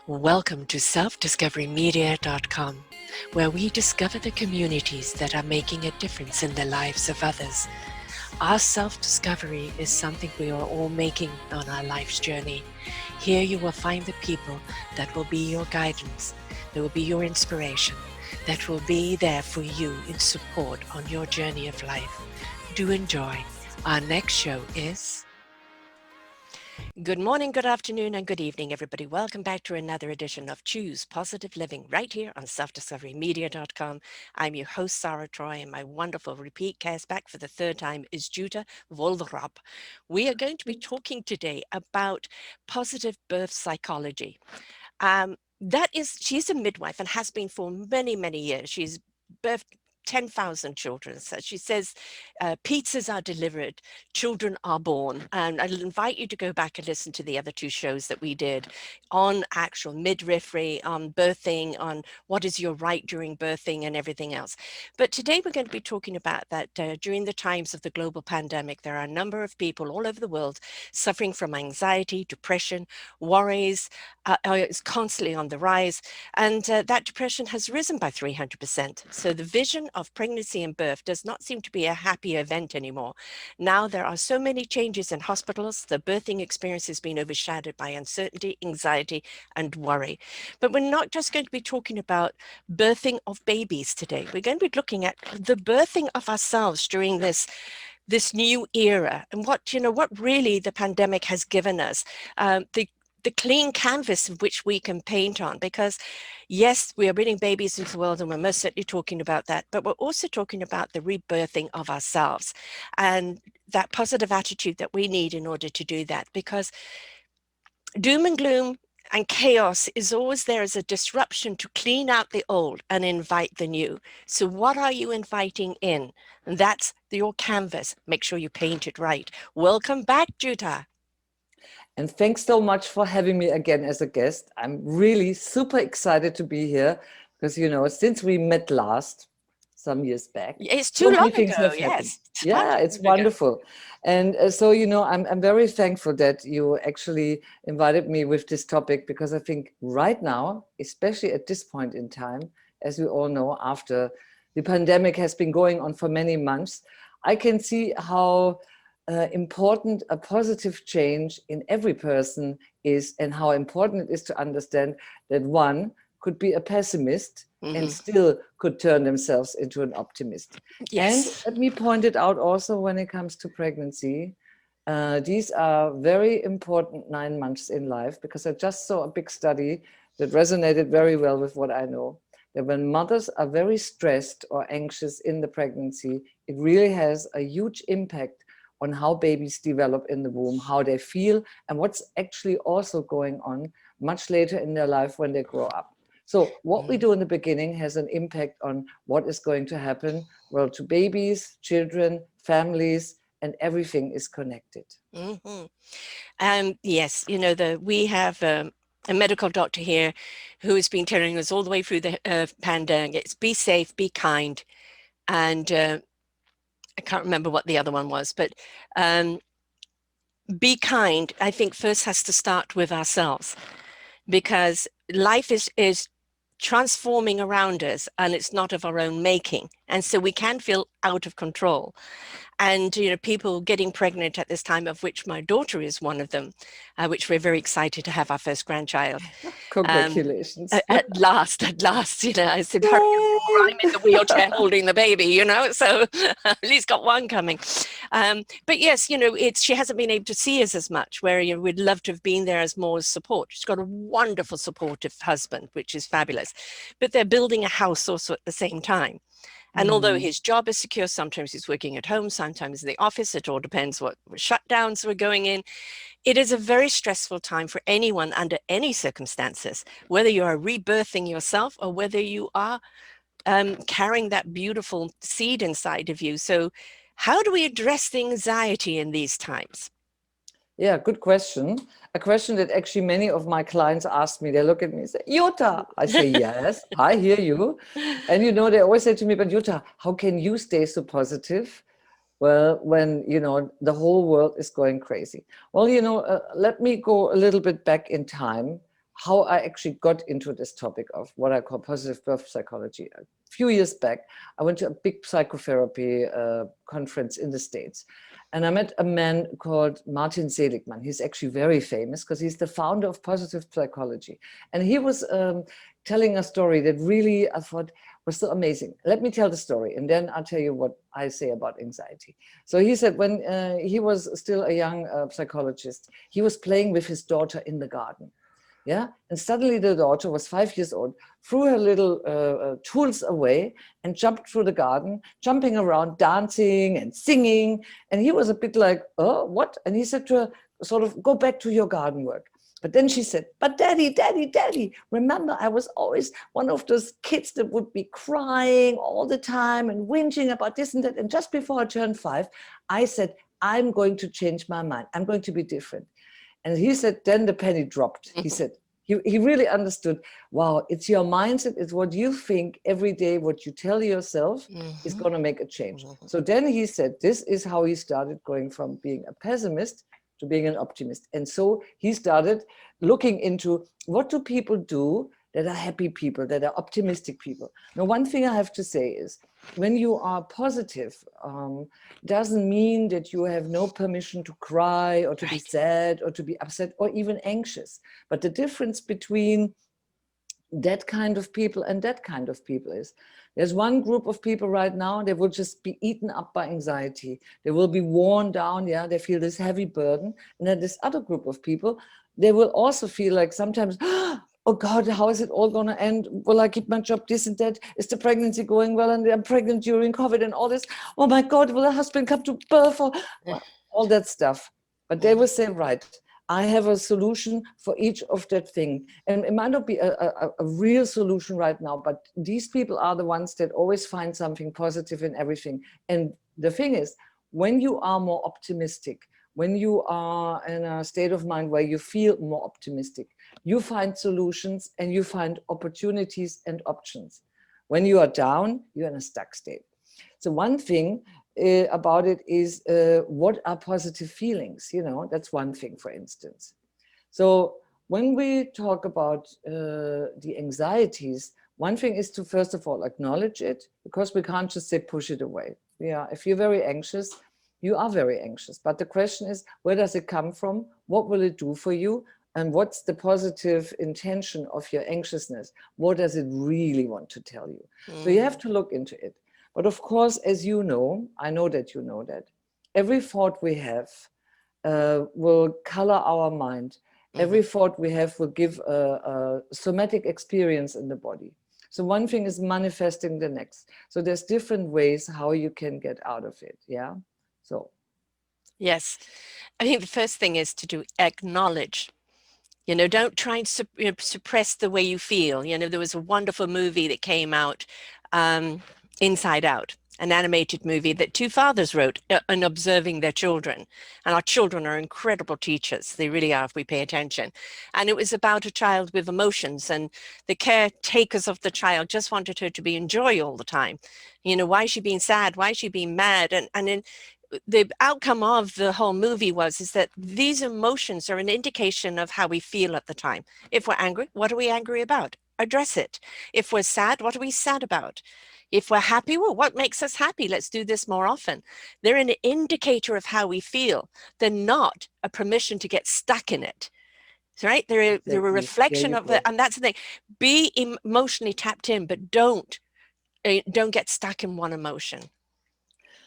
Welcome to selfdiscoverymedia.com, where we discover the communities that are making a difference in the lives of others. Our self-discovery is something we are all making on our life's journey. Here you will find the people that will be your guidance, that will be your inspiration, that will be there for you in support on your journey of life. Do enjoy. Our next show is... Good morning, good afternoon, and good evening, everybody. Welcome back to another edition of Choose Positive Living right here on selfdiscoverymedia.com. I'm your host, Sarah Troy, and my wonderful repeat cast back for the third time is Jutta Volderop. We are going to be talking today about positive birth psychology. She's a midwife and has been for many, many years. She's birthed 10,000 children. So she says pizzas are delivered, children are born. And I'll invite you to go back and listen to the other two shows that we did on actual midwifery, on birthing, on what is your right during birthing and everything else. But today we're going to be talking about that during the times of the global pandemic, there are a number of people all over the world suffering from anxiety, depression, worries. It's constantly on the rise. And that depression has risen by 300%. So the vision of pregnancy and birth does not seem to be a happy event anymore. Now there are so many changes in hospitals. The birthing experience has been overshadowed by uncertainty, anxiety, and worry. But we're not just going to be talking about birthing of babies today. We're going to be looking at the birthing of ourselves during this new era and what really the pandemic has given us. The clean canvas of which we can paint on, because yes, we are bringing babies into the world and we're most certainly talking about that, but we're also talking about the rebirthing of ourselves and that positive attitude that we need in order to do that, because doom and gloom and chaos is always there as a disruption to clean out the old and invite the new. So what are you inviting in? And that's your canvas. Make sure you paint it right. Welcome back, Jutta. And thanks so much for having me again as a guest. I'm really super excited to be here because, since we met last, some years back, It's so too long many things ago, have happened. yes. Yeah, it's wonderful. And I'm very thankful that you actually invited me with this topic, because I think right now, especially at this point in time, as we all know, after the pandemic has been going on for many months, I can see how important a positive change in every person is, and how important it is to understand that one could be a pessimist and still could turn themselves into an optimist. Yes. And let me point it out also when it comes to pregnancy. These are very important 9 months in life, because I just saw a big study that resonated very well with what I know, that when mothers are very stressed or anxious in the pregnancy, it really has a huge impact on how babies develop in the womb, how they feel, and what's actually also going on much later in their life when they grow up. So what we do in the beginning has an impact on what is going to happen, well, to babies, children, families, and everything is connected. Yes, we have a medical doctor here who has been telling us all the way through the pandemic, it's be safe, be kind, and I can't remember what the other one was, but be kind, I think, first has to start with ourselves, because life is transforming around us and it's not of our own making. And so we can feel out of control. And, people getting pregnant at this time, of which my daughter is one of them, which we're very excited to have our first grandchild. Congratulations. At last, I said, hurry up, or I'm in the wheelchair holding the baby, so at least got one coming. But yes, she hasn't been able to see us as much, where we'd love to have been there as more support. She's got a wonderful, supportive husband, which is fabulous. But they're building a house also at the same time. And although his job is secure, sometimes he's working at home, sometimes in the office. It all depends what shutdowns we're going in. It is a very stressful time for anyone under any circumstances, whether you are rebirthing yourself or whether you are carrying that beautiful seed inside of you. So how do we address the anxiety in these times? Yeah, good question. A question that actually many of my clients ask me. They look at me and say, Jutta. I say, yes, I hear you. And, they always say to me, but Jutta, how can you stay so positive? Well, when, the whole world is going crazy. Well, let me go a little bit back in time. how I actually got into this topic of what I call positive birth psychology. A few years back, I went to a big psychotherapy conference in the States. And I met a man called Martin Seligman. He's actually very famous because he's the founder of positive psychology. And he was telling a story that really, I thought, was so amazing. Let me tell the story, and then I'll tell you what I say about anxiety. So he said when he was still a young psychologist, he was playing with his daughter in the garden. Yeah, and suddenly the daughter was 5 years old, threw her little tools away and jumped through the garden, jumping around, dancing and singing. And he was a bit like, oh, what? And he said to her, sort of, go back to your garden work. But then she said, but daddy, daddy, daddy, remember, I was always one of those kids that would be crying all the time and whinging about this and that. And just before I turned 5, I said, I'm going to change my mind. I'm going to be different. And he said, then the penny dropped. He said, he really understood, wow, it's your mindset. It's what you think every day, what you tell yourself is going to make a change. So then he said, this is how he started going from being a pessimist to being an optimist. And so he started looking into what do people do that are happy people, that are optimistic people. Now, one thing I have to say is when you are positive, doesn't mean that you have no permission to cry or to be sad or to be upset or even anxious. But the difference between that kind of people and that kind of people is there's one group of people right now, they will just be eaten up by anxiety. They will be worn down. Yeah, they feel this heavy burden. And then this other group of people, they will also feel like sometimes, oh God, how is it all going to end? Will I keep my job? This and that. Is the pregnancy going well? And I'm pregnant during COVID and all this. Oh my God, will the husband come to birth? Or all that stuff. But they will say, right, I have a solution for each of that thing. And it might not be a real solution right now, but these people are the ones that always find something positive in everything. And the thing is, when you are more optimistic, when you are in a state of mind where you feel more optimistic, you find solutions and you find opportunities and options. When you are down, you're in a stuck state. So one thing about it is what are positive feelings? You know, that's one thing, for instance. So when we talk about the anxieties, one thing is to first of all acknowledge it, because we can't just say push it away. Yeah, if you're very anxious, you are very anxious. But the question is, where does it come from? What will it do for you? And what's the positive intention of your anxiousness? What does it really want to tell you? So you have to look into it. But of course, as you know, I know that you know that, every thought we have will color our mind. Every thought we have will give a somatic experience in the body. So one thing is manifesting the next. So there's different ways how you can get out of it. Yeah. So. Yes. I think the first thing is to acknowledge. You know, don't try and suppress the way you feel. You know, there was a wonderful movie that came out, Inside Out, an animated movie that two fathers wrote on observing their children. And our children are incredible teachers. They really are if we pay attention. And it was about a child with emotions, and the caretakers of the child just wanted her to be in joy all the time. You know, why is she being sad? Why is she being mad? And in the outcome of the whole movie is that these emotions are an indication of how we feel at the time. If we're angry, what are we angry about? Address it. If we're sad, what are we sad about? If we're happy, well, what makes us happy? Let's do this more often. They're an indicator of how we feel. They're not a permission to get stuck in it. Right? They're a reflection of it. And that's the thing. Be emotionally tapped in, but don't get stuck in one emotion.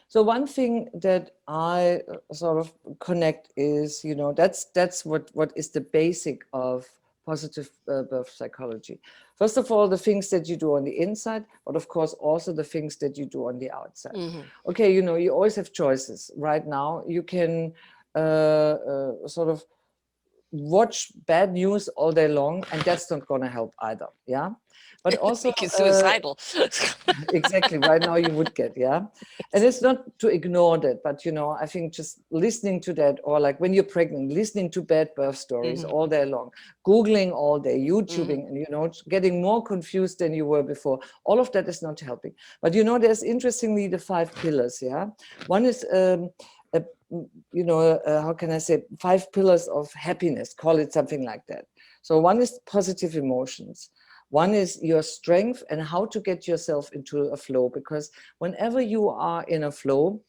So one thing that I sort of connect is, you know, that's what is the basic of positive birth psychology. First of all, the things that you do on the inside, but of course also the things that you do on the outside. Okay, you know, you always have choices. Right now, you can sort of watch bad news all day long, and that's not going to help either. Yeah. But also make you suicidal. Exactly. Right now you would get, yeah. And it's not to ignore that, but you know, I think just listening to that, or like when you're pregnant, listening to bad birth stories all day long, Googling all day, YouTubing, and you know, getting more confused than you were before. All of that is not helping. But you know, there's interestingly the 5 pillars. Yeah. One is how can I say, 5 pillars of happiness, call it something like that. So one is positive emotions. One is your strength and how to get yourself into a flow, because whenever you are in a flow,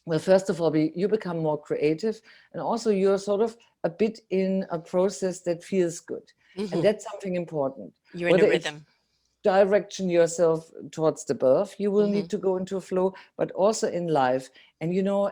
well, first of all, you become more creative, and also you're sort of a bit in a process that feels good. And that's something important. You're in a Whether it's rhythm. direction yourself towards the birth, you will Mm-hmm. need to go into a flow, but also in life. And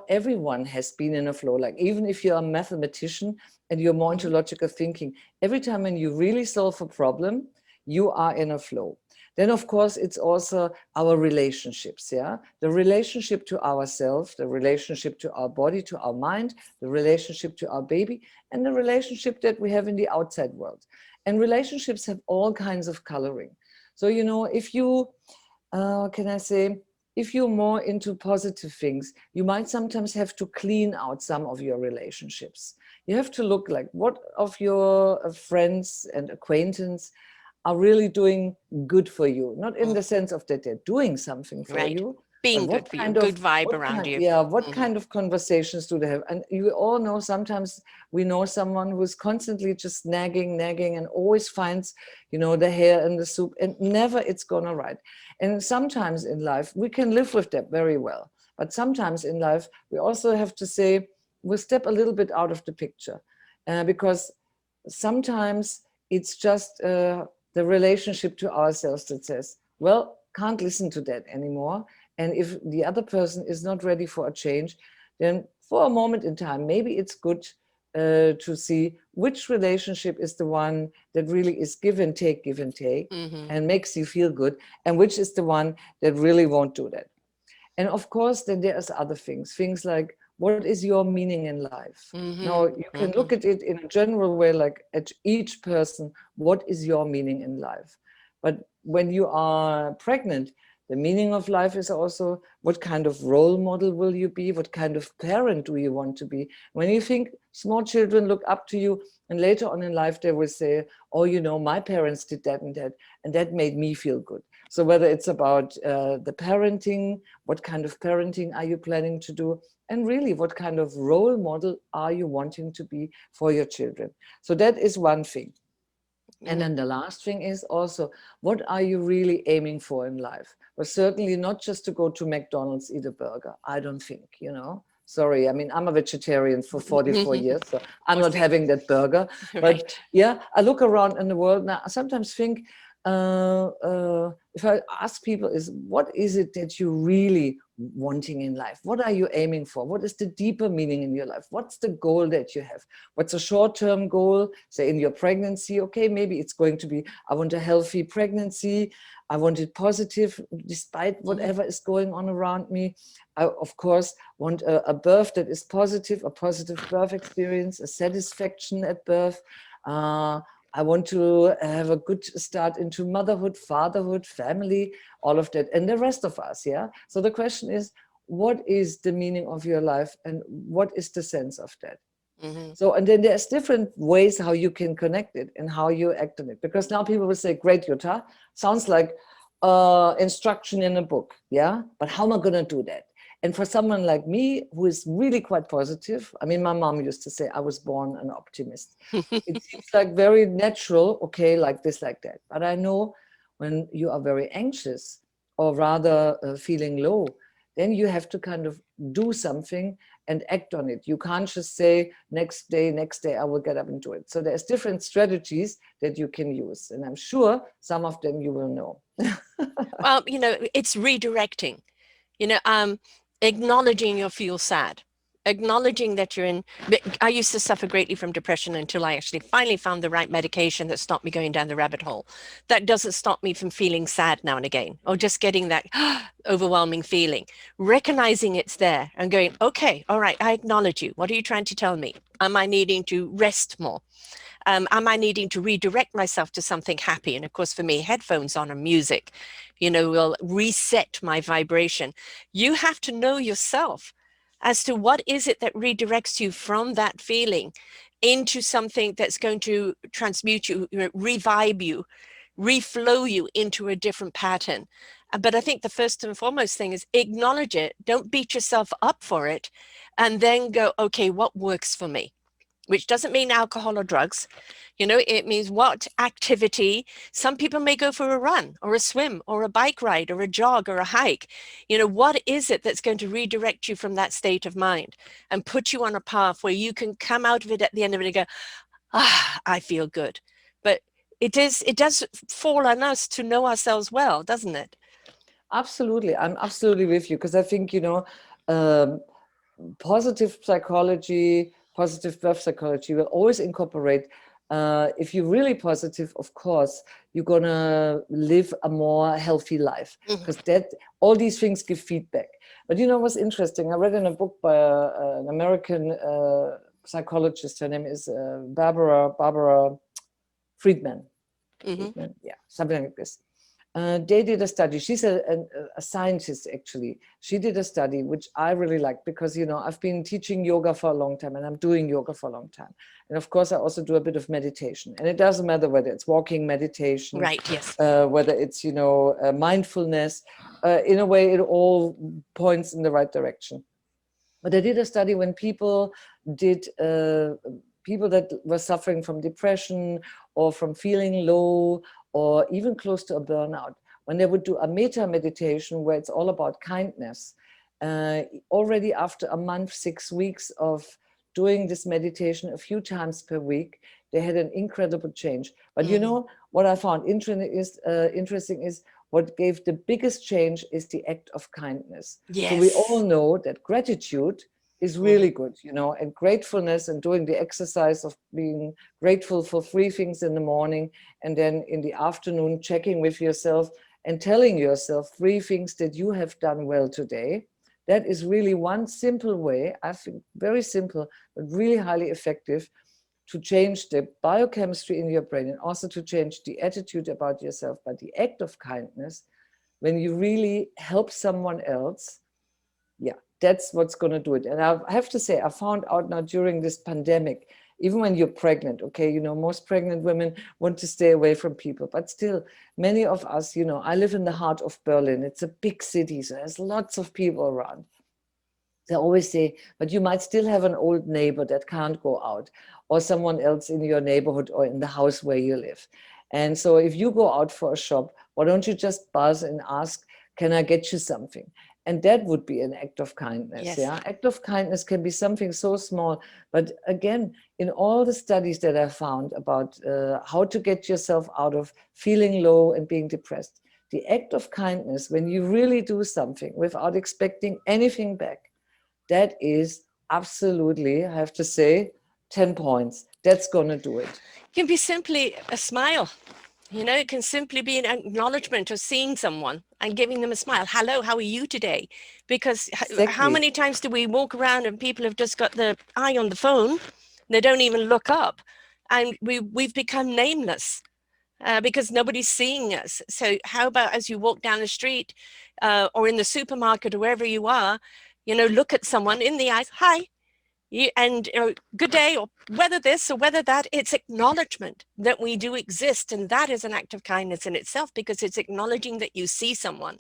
everyone has been in a flow. Like, even if you're a mathematician and you're more into Mm-hmm. logical thinking, every time when you really solve a problem, you are in a flow. Then, of course, it's also our relationships, yeah? The relationship to ourselves, the relationship to our body, to our mind, the relationship to our baby, and the relationship that we have in the outside world. And relationships have all kinds of coloring. So, if you, can I say, if you're more into positive things, you might sometimes have to clean out some of your relationships. You have to look like, what of your friends and acquaintance are really doing good for you, not in the sense of that they're doing something for Right. you, but Being good for you, good vibe around you. what Mm-hmm. kind of conversations do they have? And you all know, sometimes we know someone who's constantly just nagging, and always finds, the hair in the soup, and never it's gonna right. And sometimes in life we can live with that very well, but sometimes in life we also have to say, we'll step a little bit out of the picture, because sometimes it's just the relationship to ourselves that says, well, can't listen to that anymore. And if the other person is not ready for a change, then for a moment in time, maybe it's good to see which relationship is the one that really is give and take, Mm-hmm. and makes you feel good, and which is the one that really won't do that. And of course, then there's other things like, what is your meaning in life? Now, Mm-hmm. you can Mm-hmm. look at it in a general way, like at each person, what is your meaning in life? But when you are pregnant, the meaning of life is also, what kind of role model will you be? What kind of parent do you want to be? When you think small children look up to you, and later on in life, they will say, oh, my parents did that, and that made me feel good. So whether it's about the parenting, what kind of parenting are you planning to do? And really, what kind of role model are you wanting to be for your children? So that is one thing. And Mm-hmm. then the last thing is also, what are you really aiming for in life? Well, certainly not just to go to McDonald's, eat a burger. I don't think. Sorry, I mean, I'm a vegetarian for 44 years, so I'm Poor not thing. having that burger. But Right. yeah, I look around in the world now. I sometimes think, if I ask people, is what is it that you really wanting in life? What are you aiming for? What is the deeper meaning in your life? What's the goal that you have? What's a short-term goal? Say in your pregnancy, okay, maybe it's going to be, I want a healthy pregnancy. I want it positive despite Mm-hmm. whatever is going on around me. I, of course, want a birth that is positive, a positive birth experience, a satisfaction at birth. Uh, I want to have a good start into motherhood, fatherhood, family, all of that, and the rest of us. Yeah. So the question is, what is the meaning of your life, and what is the sense of that? Mm-hmm. So, and then there's different ways how you can connect it and how you act on it. Because now people will say, great, Jutta, sounds like instruction in a book. Yeah. But how am I going to do that? And for someone like me, who is really quite positive, I mean, my mom used to say I was born an optimist. It seems like very natural, okay, like this, like that. But I know when you are very anxious, or rather feeling low, then you have to kind of do something and act on it. You can't just say next day I will get up and do it. So there's different strategies that you can use, and I'm sure some of them you will know. Well, it's redirecting, you know, um, acknowledging you feel sad, acknowledging that you're in. I used to suffer greatly from depression until I actually finally found the right medication that stopped me going down the rabbit hole. That doesn't stop me from feeling sad now and again, or just getting that overwhelming feeling. Recognizing it's there and going, okay, all right, I acknowledge you. What are you trying to tell me? Am I needing to rest more? Am I needing to redirect myself to something happy? And of course, for me, headphones on and music, will reset my vibration. You have to know yourself as to what is it that redirects you from that feeling into something that's going to transmute you, revive you, reflow you into a different pattern. But I think the first and foremost thing is acknowledge it. Don't beat yourself up for it. And then go, okay, what works for me? Which doesn't mean alcohol or drugs. It means what activity. Some people may go for a run or a swim or a bike ride or a jog or a hike. What is it that's going to redirect you from that state of mind and put you on a path where you can come out of it at the end of it and go, I feel good. But it does fall on us to know ourselves well, doesn't it? Absolutely. I'm absolutely with you, because I think, um, positive psychology, positive birth psychology will always incorporate, if you're really positive, of course, you're going to live a more healthy life, Mhm. because that all these things give feedback. But what's interesting? I read in a book by an American psychologist. Her name is Barbara Friedman. Mhm. Yeah, something like this. They did a study. She's a scientist, actually. She did a study, which I really liked, because, I've been teaching yoga for a long time, and I'm doing yoga for a long time. And of course, I also do a bit of meditation. And it doesn't matter whether it's walking meditation, Right, yes. whether it's, mindfulness. In a way, it all points in the right direction. But I did a study when did people that were suffering from depression or from feeling low or even close to a burnout, when they would do a metta meditation where it's all about kindness, already after a month, 6 weeks of doing this meditation a few times per week, they had an incredible change. But Mhm. what I found interesting is what gave the biggest change is the act of kindness. So we all Yes. know that gratitude is Mhm. really good, and gratefulness, and doing the exercise of being grateful for three things in the morning, and then in the afternoon checking with yourself and telling yourself three things that you have done well today. That is really one simple way, I think very simple, but really highly effective, to change the biochemistry in your brain, and also to change the attitude about yourself. But the act of kindness, when you really help someone else, yeah, that's what's going to do it. And I have to say, I found out now during this pandemic, even when you're pregnant, okay, most pregnant women want to stay away from people, but still, many of us, I live in the heart of Berlin. It's a big city, so there's lots of people around. They always say, but you might still have an old neighbor that can't go out, or someone else in your neighborhood or in the house where you live. And so if you go out for a shop, why don't you just buzz and ask, can I get you something? And that would be an act of kindness. Yes. Yeah. Act of kindness can be something so small. But again, in all the studies that I found about how to get yourself out of feeling low and being depressed, the act of kindness, when you really do something without expecting anything back, that is absolutely, I have to say, 10 points. That's going to do it. Can be simply a smile. It can simply be an acknowledgement of seeing someone and giving them a smile. Hello, how are you today? Because how Exactly. many times do we walk around and people have just got their eye on the phone? They don't even look up. And we've become nameless because nobody's seeing us. So how about as you walk down the street or in the supermarket or wherever you are, look at someone in the eyes. Hi, and good day, or whether this or whether that. It's acknowledgement that we do exist, and that is an act of kindness in itself, because it's acknowledging that you see someone.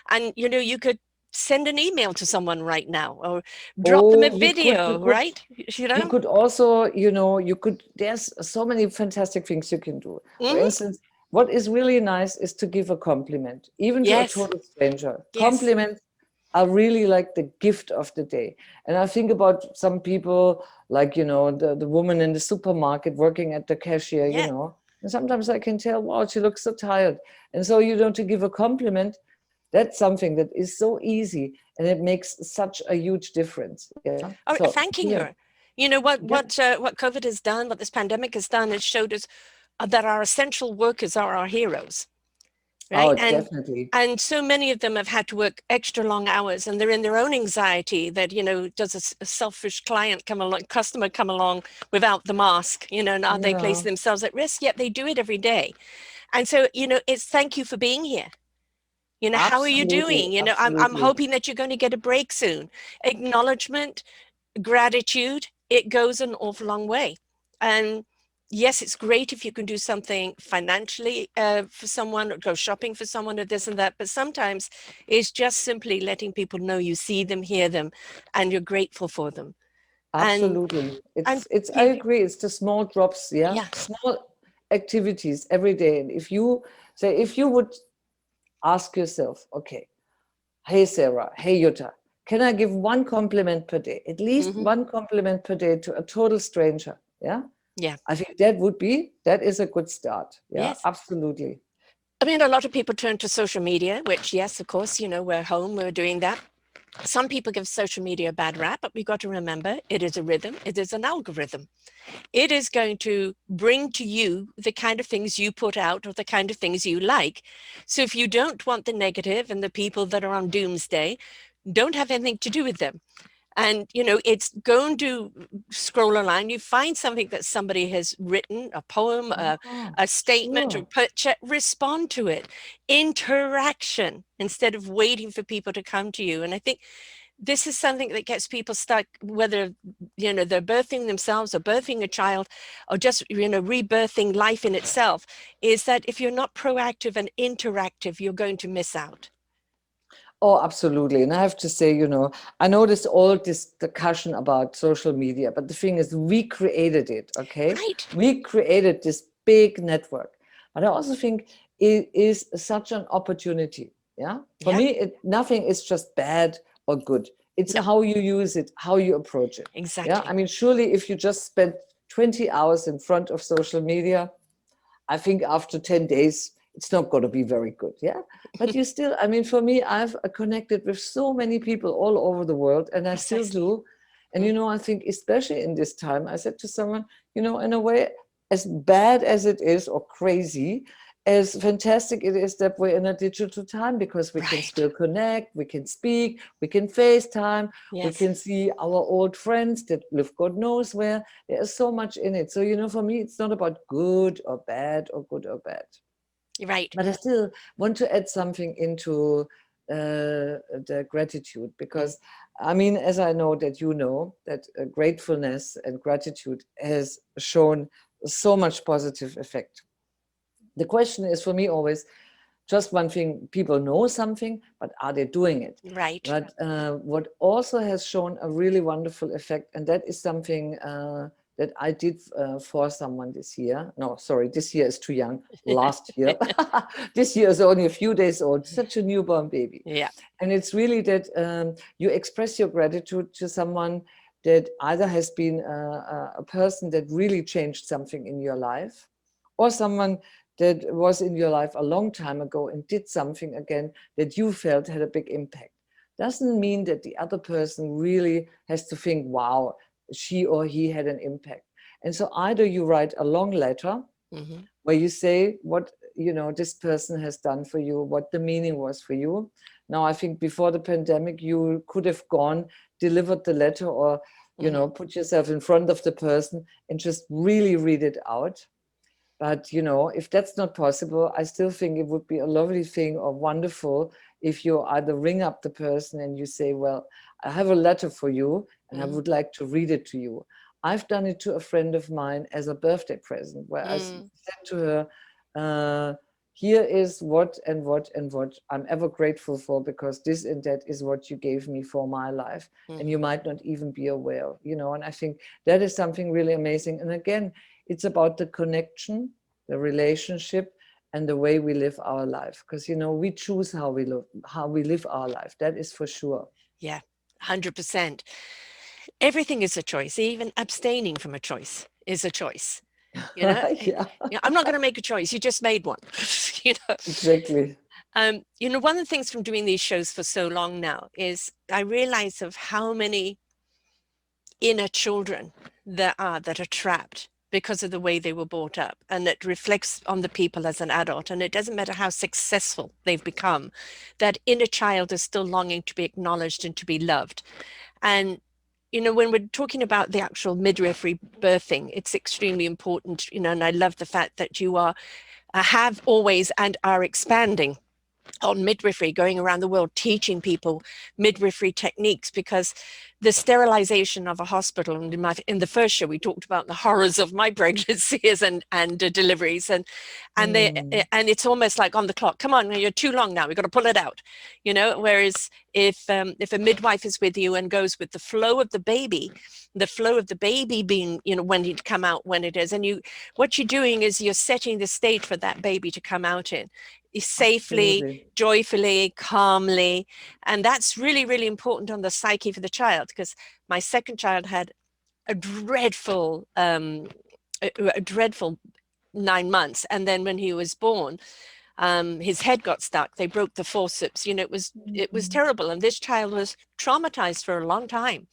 And you could send an email to someone right now, or drop them a Oh, you could, you video, could, right? you you know could also, there's so many fantastic things you can do. For mm-hmm. instance, what is really nice is to give a compliment, even to a Yes, total stranger. yes, Compliments are really like the gift of the day. And I think about some people, like, the woman in the supermarket working at the cashier, yeah. and sometimes I can tell, wow, she looks so tired. And so, to give a compliment, that's something that is so easy, and it makes such a huge difference. Yeah. Or So, thanking yeah. her. What Yeah. what COVID has done, what this pandemic has done, is showed us that our essential workers are our heroes, right? Oh, and definitely. and so many of them have had to work extra long hours, and they're in their own anxiety that, does a selfish client come along, customer come along without the mask, now they place Yeah, themselves at risk, yet they do it every day. And so, it's thank you for being here. How are you absolutely. doing? I'm Absolutely. hoping that you're going to get a break soon. Acknowledgement, gratitude, it goes an awful long way. And yes, it's great if you can do something financially for someone, or go shopping for someone, or this and that. But sometimes it's just simply letting people know you see them, hear them, and you're grateful for them. And Absolutely. and It's I you, agree. It's the small drops, yeah. yeah. Small activities every day. And if you would ask yourself, okay, hey Sarah, hey Jutta, can I give one compliment per day? At least Hmm. one compliment per day to a total stranger. Yeah. Yeah. I think that is a good start. Yeah, Yes. absolutely. I mean, a lot of people turn to social media, which, yes, of course, we're home, we're doing that. Some people give social media a bad rap, but we've got to remember it is a rhythm, it is an algorithm. It is going to bring to you the kind of things you put out or the kind of things you like. So if you don't want the negative and the people that are on doomsday, don't have anything to do with them. And it's going to scroll online, you find something that somebody has written, a poem, Ah, a statement, or sure. respond to it. Interaction instead of waiting for people to come to you. And I think this is something that gets people stuck, whether they're birthing themselves or birthing a child, or just rebirthing life in itself, is that if you're not proactive and interactive, you're going to miss out. Oh, absolutely. And I have to say, I know this all this discussion about social media, but the thing is, we created it, okay? Right. We created this big network. But I also think it is such an opportunity. Yeah. For Yeah. me, nothing is just bad or good. It's No. how you use it, how you approach it. Yeah. I Exactly. mean, surely if you just spend 20 hours in front of social media, I think after 10 days, it's not going to be very good. Yeah. But you still, I mean, for me, I've connected with so many people all over the world, and I still Precisely. do. And, Mm. I think, especially in this time, I said to someone, in a way, as bad as it is or crazy, as fantastic it is that we're in a digital time because we can Right. still connect, we can speak, we can FaceTime, we Yes. can see our old friends that live God knows where. There's so much in it. So, for me, it's not about good or bad or good or bad. You're right. But I still want to add something into the gratitude Mm. because, I mean, as I know that that gratefulness and gratitude has shown so much positive effect. The question is for me always just one thing: people know something, but are they doing it? Right. But what also has shown a really wonderful effect, and that is something that I did for someone this year. No, sorry, this year is too young. Last year. This year is only a few days old, such a newborn baby. Yeah. And it's really that you express your gratitude to someone that either has been a person that really changed something in your life, or someone that was in your life a long time ago and did something again that you felt had a big impact. Doesn't mean that the other person really has to think, wow, she or he had an impact. And so either you write a long letter Hmm. where you say what this person has done for you, what the meaning was for you. Now I think before the pandemic you could have gone, delivered the letter, or Hmm. put yourself in front of the person and just really read it out. But if that's not possible, I still think it would be a lovely thing or wonderful if you either ring up the person and you say, well, I have a letter for you and I Hmm. would like to read it to you. I've done it to a friend of mine as a birthday present, where I Mm. said to her, here is what and what and what I'm ever grateful for, because this and that is what you gave me for my life. And Hmm. you might not even be aware, and I think that is something really amazing. And again, it's about the connection, the relationship, and the way we live our life. Because we choose how we live our life. That is for sure. Yeah. 100%. Everything is a choice. Even abstaining from a choice is a choice. Yeah, I'm not going to make a choice. You just made one. you know. exactly. One of the things from doing these shows for so long now is I realize of how many inner children there are that are trapped because of the way they were brought up, and it reflects on the people as an adult. And it doesn't matter how successful they've become, that inner child is still longing to be acknowledged and to be loved. And when we're talking about the actual midwifery birthing, it's extremely important, and I love the fact that you have always and are expanding on midwifery, going around the world teaching people midwifery techniques, because the sterilization of a hospital, and in the first show we talked about the horrors of my pregnancies and deliveries, and it's almost like on the clock, come on, you're too long now, we've got to pull it out, whereas if a midwife is with you and goes with the flow of the baby being, when it come out, when it is, and what you're doing is you're setting the stage for that baby to come out in safely, Absolutely. joyfully, calmly. And that's really, really important on the psyche for the child, because my second child had a dreadful, a dreadful 9 months. And then when he was born, his head got stuck. They broke the forceps. It was terrible. And this child was traumatized for a long time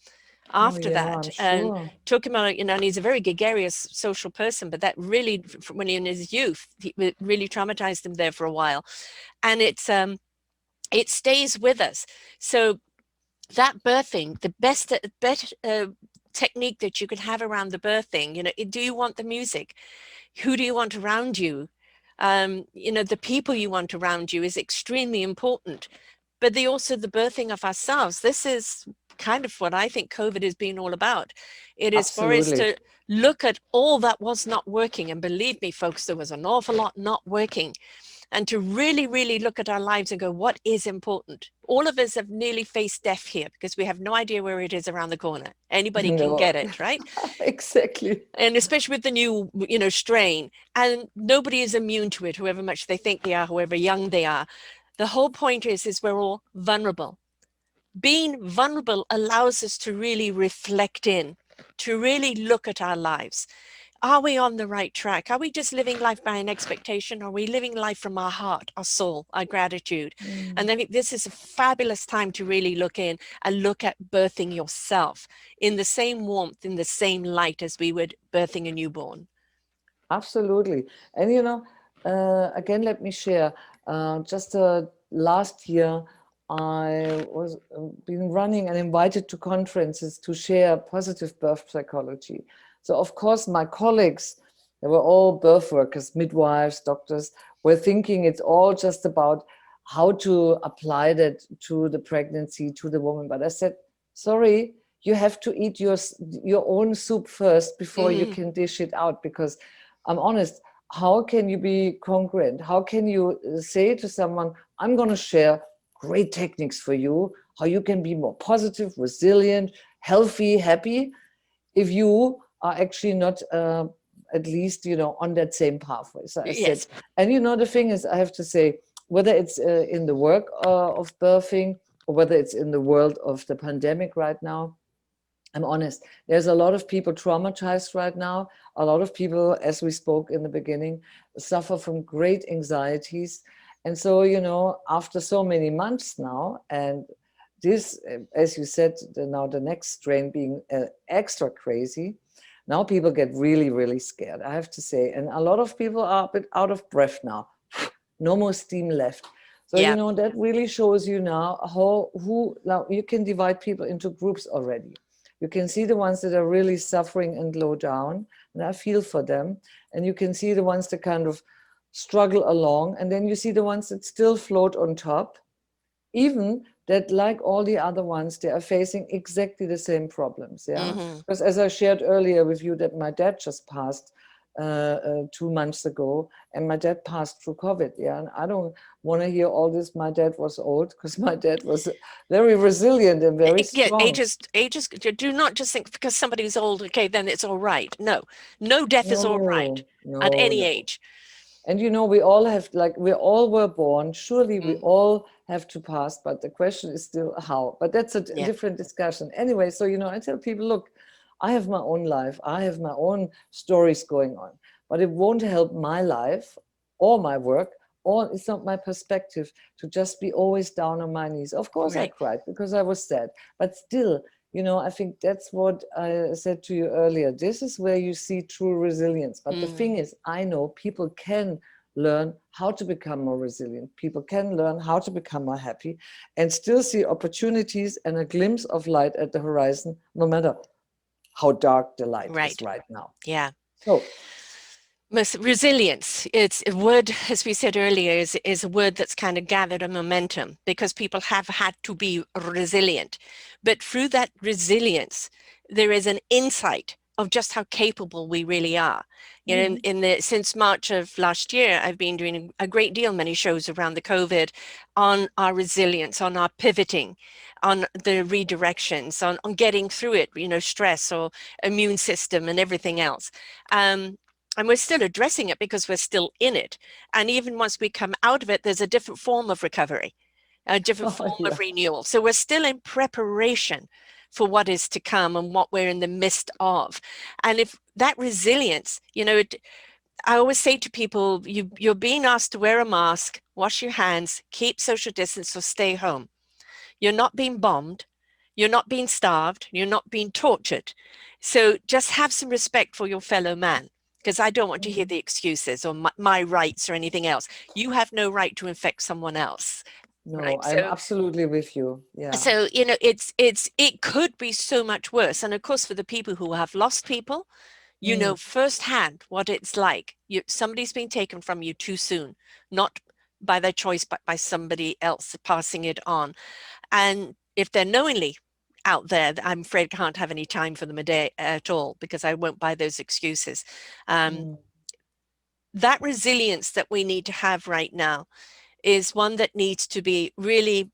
Oh after yeah, that, I'm and sure. took him out, and he's a very gregarious social person, but that really, when he in his youth, it really traumatized him there for a while. And it stays with us. So that birthing, the best technique that you can have around the birthing, do you want the music? Who do you want around you? The people you want around you is extremely important. But also the birthing of ourselves. This is kind of what I think COVID has been all about. It is for us Absolutely. to look at all that was not working. And believe me, folks, there was an awful lot not working. And to really, really look at our lives and go, what is important? All of us have nearly faced death here because we have no idea where it is around the corner. Anybody can No, get it, right? exactly. And especially with the new, strain, and nobody is immune to it, however much they think they are, however young they are. The whole point is we're all vulnerable. Being vulnerable allows us to really reflect to really look at our lives. Are we on the right track? Are we just living life by an expectation? Are we living life from our heart, our soul, our gratitude? Mm. And I think this is a fabulous time to really look in and look at birthing yourself in the same warmth, in the same light as we would birthing a newborn. Absolutely. And again, let me share. Just last year, I was been running and invited to conferences to share positive birth psychology. So of course, my colleagues, they were all birth workers, midwives, doctors, were thinking it's all just about how to apply that to the pregnancy, to the woman. But I said, sorry, you have to eat your own soup first before you Mm-hmm. can dish it out, because I'm honest, how can you be congruent? How can you say to someone, I'm going to share great techniques for you, how you can be more positive, resilient, healthy, happy, if you are actually not at least, on that same pathway. So I said, Yes. and the thing is, I have to say, whether it's in the work of birthing or whether it's in the world of the pandemic right now, I'm honest, there's a lot of people traumatized right now. A lot of people, as we spoke in the beginning, suffer from great anxieties. And so, after so many months now, and this, as you said, now the next strain being extra crazy, now people get really, really scared, I have to say. And a lot of people are a bit out of breath now. No more steam left. So, Yeah. that really shows you now now you can divide people into groups already. You can see the ones that are really suffering and low down, and I feel for them. And you can see the ones that kind of struggle along. And then you see the ones that still float on top, even that, like all the other ones, they are facing exactly the same problems. Yeah. Mm-hmm. Because as I shared earlier with you, that my dad just passed 2 months ago, and my dad passed through COVID. Yeah. And I don't want to hear all this, my dad was old, because my dad was very resilient and very Yeah, strong. ages. Do not just think because somebody's old, okay, then it's all right. No, no death is all right No, at no, any no. age. And we all have, like, we all were born. Surely we Mm, all have to pass, but the question is still how. But that's a yeah, different discussion. Anyway, so, I tell people, look, I have my own life. I have my own stories going on, but it won't help my life or my work, or it's not my perspective to just be always down on my knees. Of course, I right. cried because I was sad, but still, I think that's what I said to you earlier. This is where you see true resilience. But the Mm, thing is, I know people can learn how to become more resilient. People can learn how to become more happy and still see opportunities and a glimpse of light at the horizon, no matter how dark the light is right. right now. Yeah. So, Resilience, it's a word, as we said earlier, is a word that's kind of gathered a momentum because people have had to be resilient. But through that resilience, there is an insight of just how capable we really are. You know, Mhm. since March of last year, I've been doing a great deal, many shows around the COVID on our resilience, on our pivoting, on the redirections, on getting through it, you know, stress or immune system and everything else. And we're still addressing it because we're still in it. And even once we come out of it, there's a different form of recovery, a different form Yeah. of renewal. So we're still in preparation for what is to come and what we're in the midst of. And if that resilience, you know, I always say to people, you're being asked to wear a mask, wash your hands, keep social distance, or stay home. You're not being bombed. You're not being starved. You're not being tortured. So just have some respect for your fellow man, because I don't want to hear Mhm. the excuses or my rights or anything else. You have no right to infect someone else, No, right? I'm absolutely with you. Yeah. So you know, it could be so much worse. And of course, for the people who have lost people, you know Mm. firsthand what it's like. Somebody's been taken from you too soon, not by their choice, but by somebody else passing it on. And if they're knowingly out there, I'm afraid I can't have any time for them a day at all because I won't buy those excuses. Um, Mm. that resilience that we need to have right now is one that needs to be really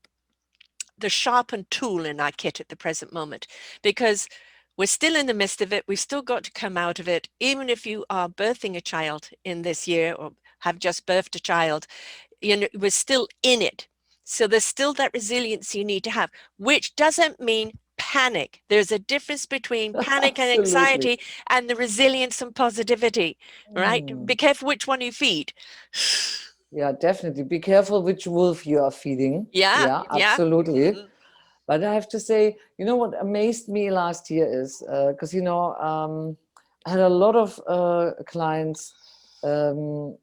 the sharpened tool in our kit at the present moment, because we're still in the midst of it. We've still got to come out of it. Even if you are birthing a child in this year or have just birthed a child, you know, we're still in it. So there's still that resilience you need to have, which doesn't mean panic. There's a difference between panic and Absolutely. anxiety and the resilience and positivity, right? Mm. Be careful which one you feed. Yeah, definitely. Be careful which wolf you are feeding. Yeah, Yeah, yeah. absolutely. Mm, But I have to say, you know what amazed me last year is because, I had a lot of clients um,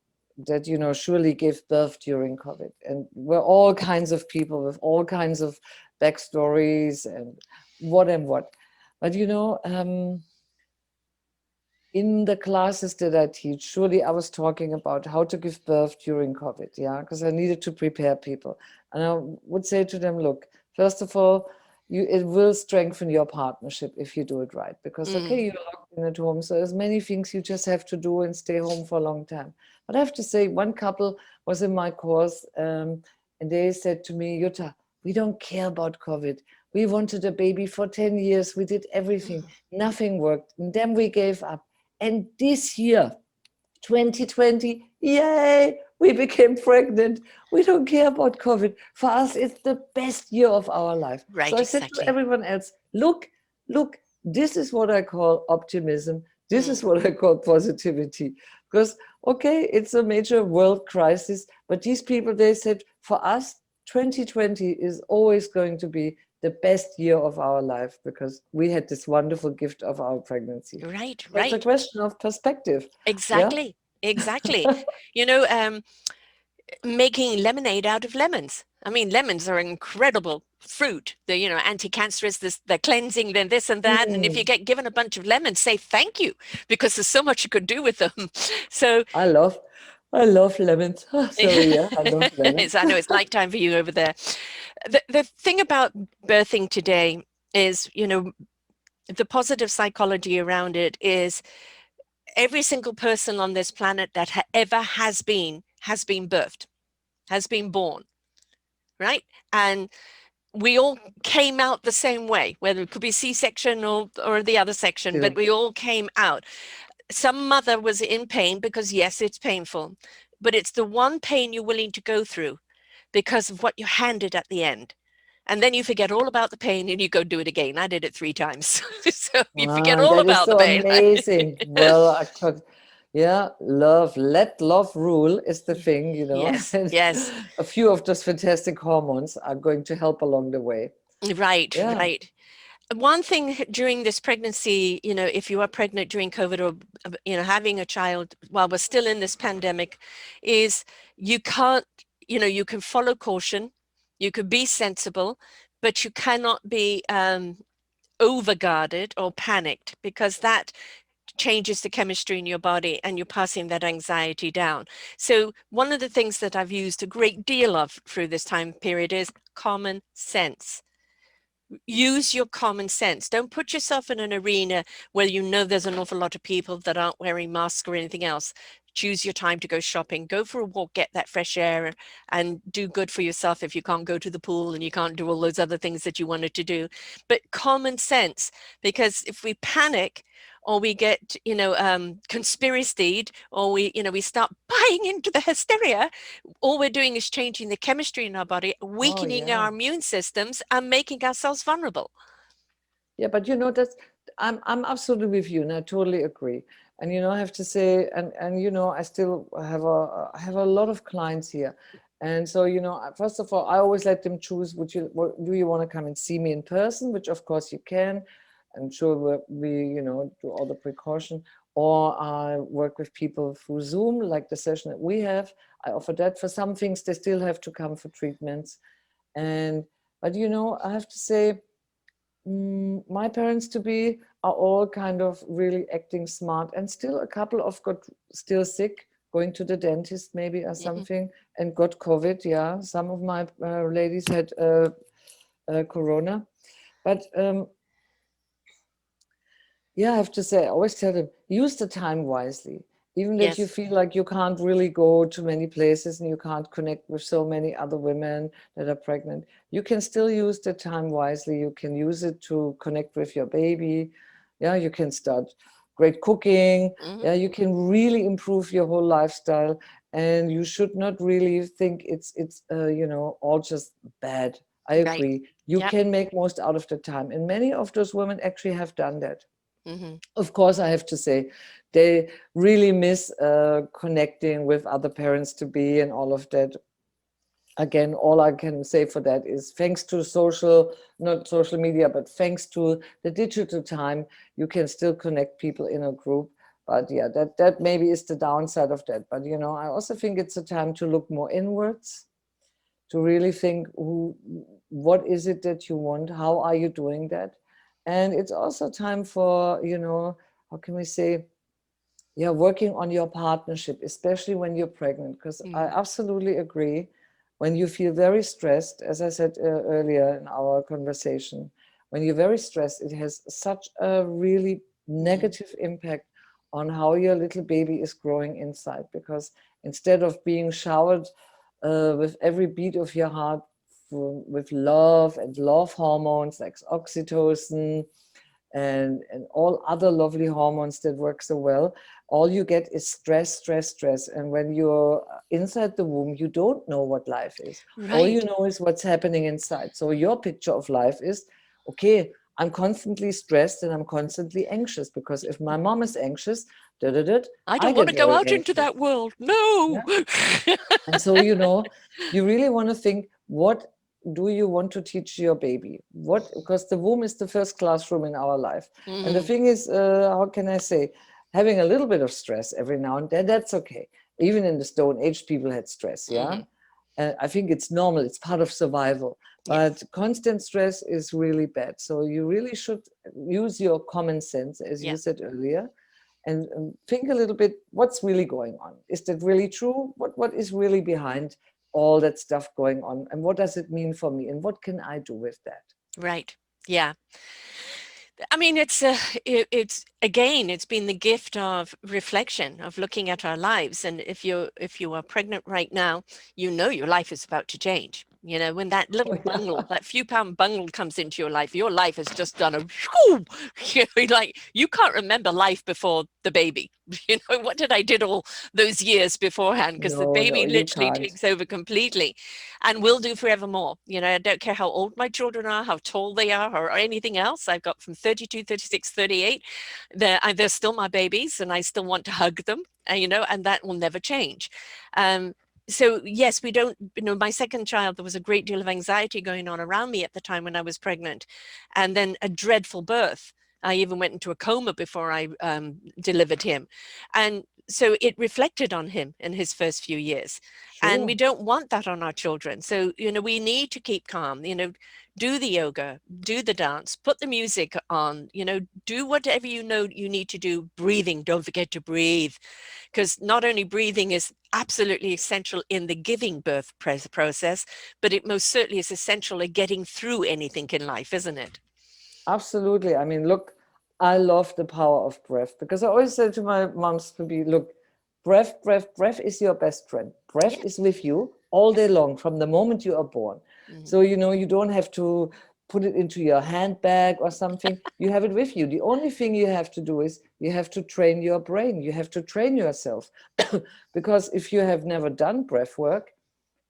that, surely gave birth during COVID. And we're all kinds of people with all kinds of backstories and what and what. But, in the classes that I teach, surely I was talking about how to give birth during COVID, yeah, because I needed to prepare people. And I would say to them, look, first of all, it will strengthen your partnership if you do it right. Because mm, okay, you're locked in at home, so there's many things you just have to do and stay home for a long time. But I have to say, one couple was in my course, and they said to me, Jutta, we don't care about COVID. We wanted a baby for 10 years. We did everything. mm. Nothing worked. And then we gave up. And this year, 2020, yay, we became pregnant. We don't care about COVID. For us, it's the best year of our life. So Right, I said to exactly. everyone else, look, this is what I call optimism. This is Mm, what I call positivity. Because, okay, it's a major world crisis, but these people, they said, for us, 2020 is always going to be the best year of our life because we had this wonderful gift of our pregnancy. right, So it's a right. question of perspective. Yeah. Exactly, exactly. You know, making lemonade out of lemons. I mean, lemons are an incredible fruit. They're, you know, anti-cancerous, they're cleansing, then this and that. And if you Mm, get given a bunch of lemons, say thank you, because there's so much you could do with them. So, I love, I love lemons. Sorry, yeah, I love lemons. I know it's nighttime for you over there. The thing about birthing today is, you know, the positive psychology around it is every single person on this planet that ever has been birthed, has been born, right? And we all came out the same way, whether it could be C-section or the other section, but Still, we all came out. Some mother was in pain because yes, it's painful, but it's the one pain you're willing to go through because of what you're handed at the end. And then you forget all about the pain and you go do it again. I did it 3 times. So you forget all that is about the so pain. amazing. Well, yeah, let love rule is the thing, Yes, and yes. a few of those fantastic hormones are going to help along the way. Right, Yeah, right. One thing during this pregnancy, you know, if you are pregnant during COVID or, you know, having a child while we're still in this pandemic, is you can't, you know, you can follow caution, you could be sensible, but you cannot be overguarded or panicked because that changes the chemistry in your body, and you're passing that anxiety down. So one of the things that I've used a great deal of through this time period is common sense. Use your common sense. Don't put yourself in an arena where you know there's an awful lot of people that aren't wearing masks or anything else. Choose your time to go shopping, go for a walk, get that fresh air, and do good for yourself if you can't go to the pool and you can't do all those other things that you wanted to do. But common sense, because if we panic or we get, conspiracy, or we start buying into the hysteria, all we're doing is changing the chemistry in our body, Oh weakening our yeah. immune systems, and making ourselves vulnerable. Yeah, but that's I'm absolutely with you, and I totally agree. And I have to say, and I still have a lot of clients here, and so first of all, I always let them choose. Do you want to come and see me in person? Which of course you can. I'm sure we do all the precaution, or I work with people through Zoom, like the session that we have. I offer that. For some things, they still have to come for treatments, and but I have to say, my parents to be are all kind of really acting smart, and still a couple of got still sick, going to the dentist maybe or Mm-hmm. something, and got COVID. Yeah, some of my ladies had corona, but yeah, I have to say, I always tell them, use the time wisely. Even that you Yes. feel like you can't really go to many places and you can't connect with so many other women that are pregnant, you can still use the time wisely. You can use it to connect with your baby. Yeah, you can start great cooking. Mm-hmm. Yeah, you can really improve your whole lifestyle. And you should not really think it's all just bad. I Right. agree. You Yep. can make most out of the time. And many of those women actually have done that. Mm-hmm. Of course, I have to say, they really miss connecting with other parents to be and all of that. Again, all I can say for that is thanks to not social media, but thanks to the digital time, you can still connect people in a group. But yeah, that maybe is the downside of that. But I also think it's a time to look more inwards, to really think what is it that you want? How are you doing that? And it's also time for, how can we say, yeah, working on your partnership, especially when you're pregnant, because I Mm-hmm. absolutely agree. When you feel very stressed, as I said earlier in our conversation, when you're very stressed, it has such a really Mm-hmm. negative impact on how your little baby is growing inside. Because instead of being showered with every beat of your heart with love and love hormones like oxytocin and all other lovely hormones that work so well, all you get is stress, stress, stress. And when you're inside the womb, you don't know what life is. All you Right. know is what's happening inside. So your picture of life is, okay, I'm constantly stressed and I'm constantly anxious, because if my mom is anxious, da, da, da, I I don't want get to go very out into anxious. that world. No. Yeah. And so, you really want to think, what do you want to teach your baby? Because the womb is the first classroom in our life. And the Mm-hmm. thing is, how can I say, having a little bit of stress every now and then, that's okay. Even in the Stone Age, people had stress, yeah? Mm-hmm. I think it's normal, it's part of survival. But Yes. constant stress is really bad. So you really should use your common sense, as you Yeah. said earlier, and think a little bit, what's really going on? Is that really true? What is really behind all that stuff going on? And what does it mean for me? And what can I do with that? Right. Yeah. I mean, it's again, it's been the gift of reflection, of looking at our lives. And if you are pregnant right now, you know your life is about to change. When that little Oh, bungle, yeah. that few pound bungle comes into your life has just done a whoo, like you can't remember life before the baby. What did I did all those years beforehand? Because the No, no, baby you literally can't. takes over completely and will do forevermore. I don't care how old my children are, how tall they are, or anything else. I've got from 32, 36, 38. They're still my babies, and I still want to hug them, and that will never change. Um, so yes, we don't, my second child, there was a great deal of anxiety going on around me at the time when I was pregnant, and then a dreadful birth. I even went into a coma before I delivered him. And So it reflected on him in his first few years. And we Sure. don't want that on our children. So, we need to keep calm, do the yoga, do the dance, put the music on, do whatever you need to do. Breathing, don't forget to breathe, because not only breathing is absolutely essential in the giving birth process, but it most certainly is essential in getting through anything in life, isn't it? Absolutely. I mean, look, I love the power of breath because I always say to my moms to be, look, breath is your best friend. Breath Yeah. is with you all day Yes. long from the moment you are born. Mhm. So, you don't have to put it into your handbag or something. You have it with you. The only thing you have to do is you have to train your brain. You have to train yourself. Because if you have never done breath work,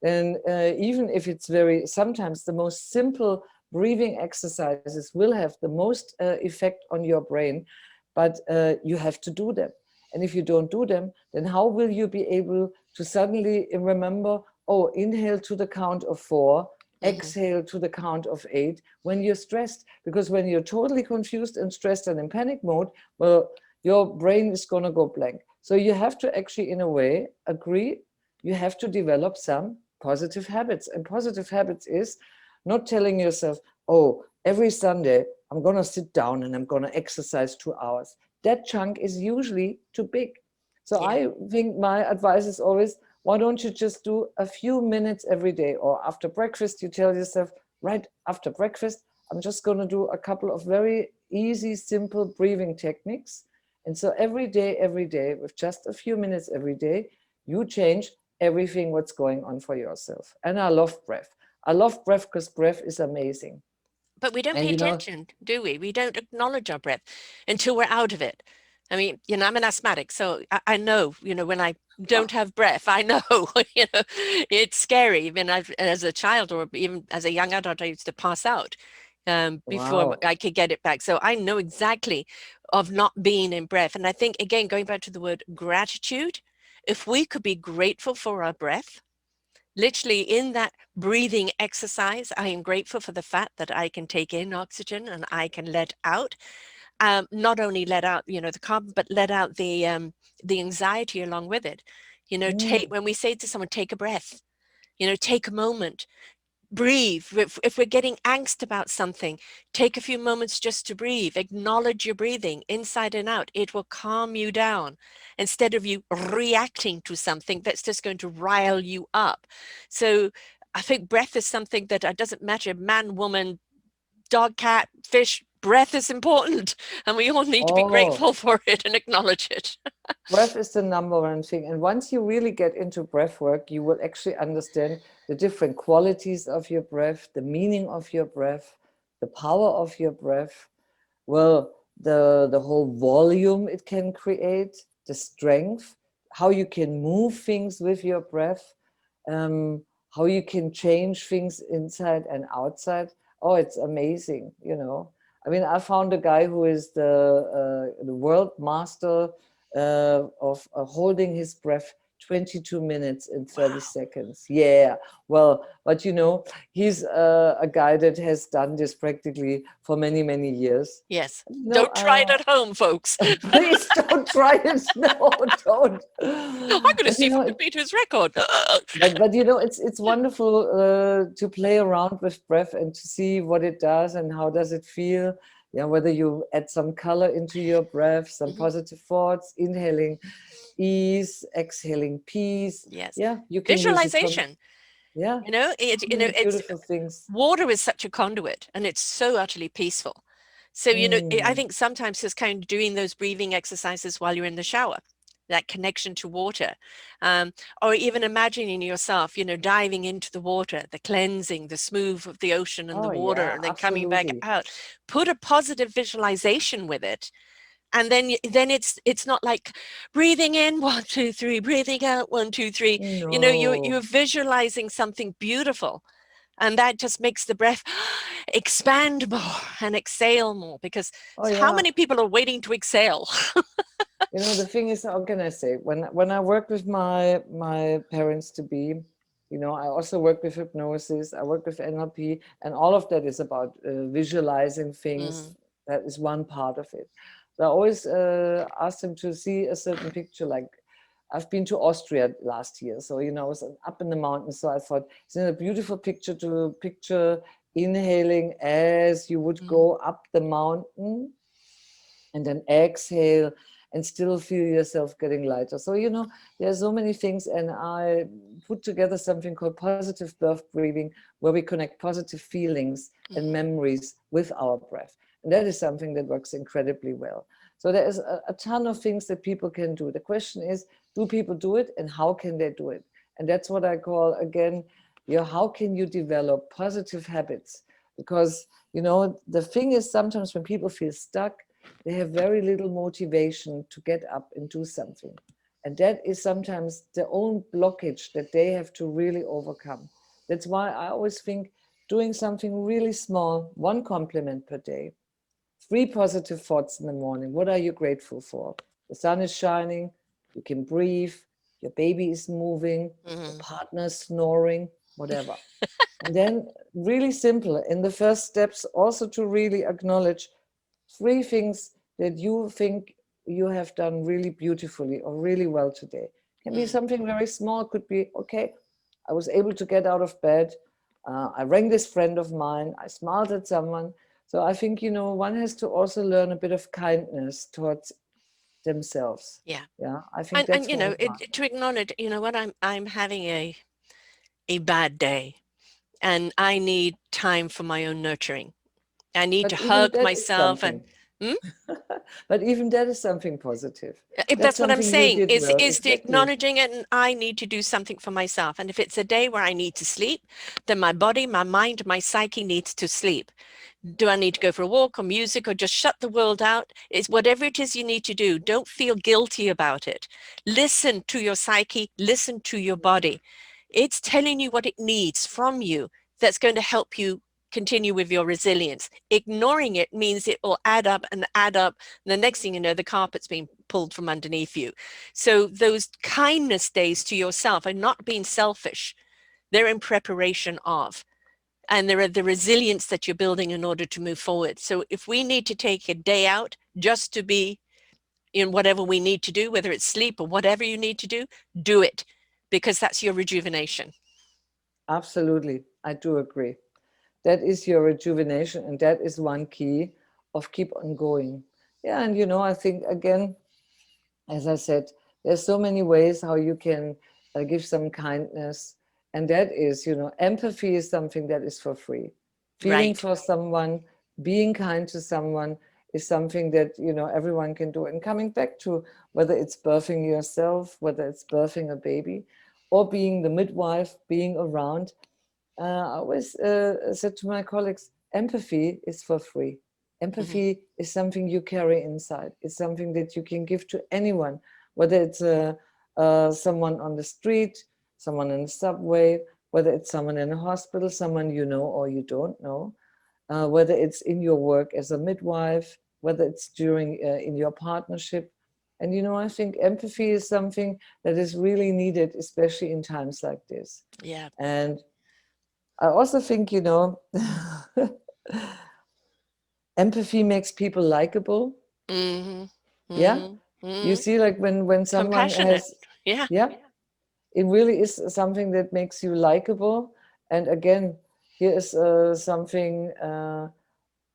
and even if it's sometimes the most simple breathing exercises will have the most effect on your brain, but you have to do them. And if you don't do them, then how will you be able to suddenly remember, oh, inhale to the count of 4, Mhm. exhale to the count of 8 when you're stressed? Because when you're totally confused and stressed and in panic mode, well, your brain is going to go blank. So you have to actually, in a way, agree you have to develop some positive habits. And positive habits is not telling yourself, oh, every Sunday I'm going to sit down and I'm going to exercise 2 hours. That chunk is usually too big. So Yeah. I think my advice is always, why don't you just do a few minutes every day? Or after breakfast, you tell yourself, right after breakfast, I'm just going to do a couple of very easy, simple breathing techniques. And so every day, with just a few minutes every day, you change everything what's going on for yourself. And I love breath. I love breath because breath is amazing. But we don't And pay attention, do we? We don't acknowledge our breath until we're out of it. I mean, I'm an asthmatic, so I know, when I don't have breath, I know, it's scary. I mean, as a child or even as a young adult, I used to pass out before wow. I could get it back. So I know exactly of not being in breath. And I think, again, going back to the word gratitude, if we could be grateful for our breath, literally in that breathing exercise, I am grateful for the fact that I can take in oxygen and I can let out, not only let out, the carbon, but let out the anxiety along with it. Mm. When we say to someone, take a breath, take a moment, breathe. If we're getting angst about something, take a few moments just to breathe. Acknowledge your breathing inside and out. It will calm you down instead of you reacting to something that's just going to rile you up. So I think breath is something that doesn't matter, man, woman, dog, cat, fish, breath is important. And we all need to be Oh, grateful for it and acknowledge it. breath is the number one thing. And once you really get into breath work, you will actually understand the different qualities of your breath, the meaning of your breath, the power of your breath. Well, the whole volume it can create, the strength, how you can move things with your breath, how you can change things inside and outside. Oh, it's amazing. I mean, I found a guy who is the world master of holding his breath 22 minutes and 30 Wow. seconds. Yeah, well, but he's a guy that has done this practically for many, many years. Yes. No, Don't try it at home, folks. please don't try it. No, don't. I'm going to But see if I can beat his record. it's wonderful to play around with breath and to see what it does and how does it feel. Yeah, whether you add some color into your breath, some Mhm. positive thoughts, inhaling ease, exhaling peace. Yes. Yeah, you can use it for Visualization, yeah, it, so many it's beautiful things. water is such a conduit and it's so utterly peaceful. So, I Mm. think sometimes just kind of doing those breathing exercises while you're in the shower, that connection to water, or even imagining yourself, diving into the water, the cleansing, the smooth of the ocean and the Oh water, yeah, and then coming back absolutely. out. Put a positive visualization with it, and then it's not like breathing in 1 2 3, breathing out 1 2 3. You're No. visualizing something beautiful, and that just makes the breath expand more and exhale more, because Oh how yeah. many people are waiting to exhale? The thing is, how can I say? When I work with my parents to be, I also work with hypnosis. I work with NLP, and all of that is about visualizing things. Mm, That is one part of it. So I always ask them to see a certain picture, like I've been to Austria last year, so I was up in the mountains. So I thought it's a beautiful picture to picture inhaling as you would Mm. go up the mountain, and then exhale and still feel yourself getting lighter. So, there are so many things. And I put together something called positive birth breathing, where we connect positive feelings and Mm. memories with our breath. And that is something that works incredibly well. So there is a ton of things that people can do. The question is, do people do it, and how can they do it? And that's what I call, again, how can you develop positive habits? Because, the thing is, sometimes when people feel stuck, they have very little motivation to get up and do something. And that is sometimes their own blockage that they have to really overcome. That's why I always think doing something really small, one compliment per day, 3 positive thoughts in the morning. What are you grateful for? The sun is shining, you can breathe, your baby is moving, your Mm. partner is snoring, whatever. And then, really simple, in the first steps, also to really acknowledge 3 things that you think you have done really beautifully or really well today. Can be Mm. something very small, could be, okay, I was able to get out of bed. I rang this friend of mine. I smiled at someone. So I think, one has to also learn a bit of kindness towards themselves. Yeah. Yeah, I think And that's very hard. to acknowledge, what I'm having a bad day, and I need time for my own nurturing. I need to But even hug that is myself and something. hmm? But even that is something positive. If That's that's what I'm something you saying, did well. is the Exactly. acknowledging it, and I need to do something for myself. And if it's a day where I need to sleep, then my body, my mind, my psyche needs to sleep. Do I need to go for a walk or music or just shut the world out? It's whatever it is you need to do. Don't feel guilty about it. Listen to your psyche, listen to your body. It's telling you what it needs from you that's going to help you continue with your resilience. Ignoring it means it will add up and add up. And the next thing you know, the carpet's being pulled from underneath you. So those kindness days to yourself are not being selfish. They're in preparation of. And there are the resilience that you're building in order to move forward. So if we need to take a day out just to be in whatever we need to do, whether it's sleep or whatever you need to do it, because that's your rejuvenation. Absolutely. I do agree. That is your rejuvenation, and that is one key of keep on going. Yeah, and I think, again, as I said, there's so many ways how you can give some kindness. And that is, empathy is something that is for free. Feeling Right. for someone, being kind to someone is something that, everyone can do. And coming back to whether it's birthing yourself, whether it's birthing a baby, or being the midwife, being around, I always said to my colleagues, empathy is for free. Mm-hmm. Empathy is something you carry inside. It's something that you can give to anyone, whether it's someone on the street, someone in the subway, whether it's someone in a hospital, someone you know or you don't know, whether it's in your work as a midwife, whether it's during in your partnership. And I think empathy is something that is really needed, especially in times like this. Yeah. And I also think, empathy makes people likable. Mm-hmm. Yeah. Mm-hmm. You Mm-hmm. see, like when someone Compassionate. has, Yeah. yeah, it really is something that makes you likable. And again, here is something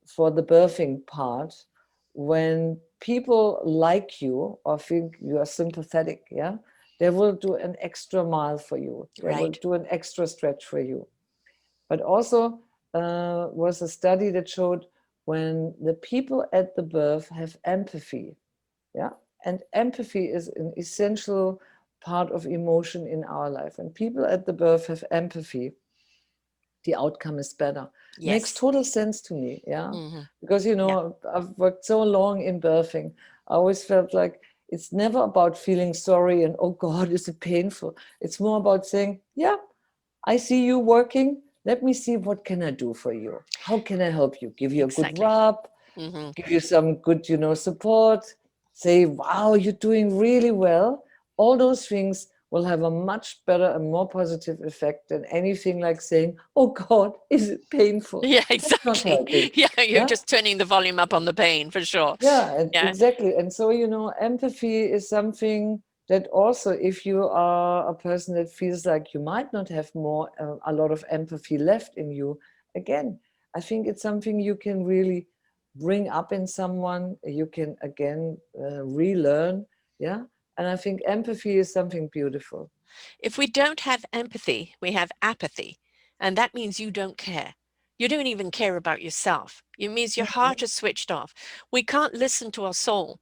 for the birthing part. When people like you or think you are sympathetic, yeah, they will do an extra mile for you. They will Right. do an extra stretch for you. But also was a study that showed when the people at the birth have empathy, yeah, and empathy is an essential part of emotion in our life. When people at the birth have empathy, the outcome is better. Makes Yes. total sense to me, yeah, Mm-hmm. because Yeah. I've worked so long in birthing. I always felt like it's never about feeling sorry and, oh God, is it painful. It's more about saying, yeah, I see you working. Let me see what can I do for you. How can I help you? Give you a good Exactly. rub, Mm-hmm. give you some good, support. Say, wow, you're doing really well. All those things will have a much better and more positive effect than anything like saying, oh God, is it painful? Yeah, That's not exactly. helping. Yeah, you're Yeah. just turning the volume up on the pain for sure. Yeah, and Yeah. exactly. And so, empathy is something that also if you are a person that feels like you might not have a lot of empathy left in you, again, I think it's something you can really bring up in someone. You can again relearn, yeah. And I think empathy is something beautiful. If we don't have empathy, we have apathy. And that means you don't care. You don't even care about yourself. It means your heart is switched off. We can't listen to our soul,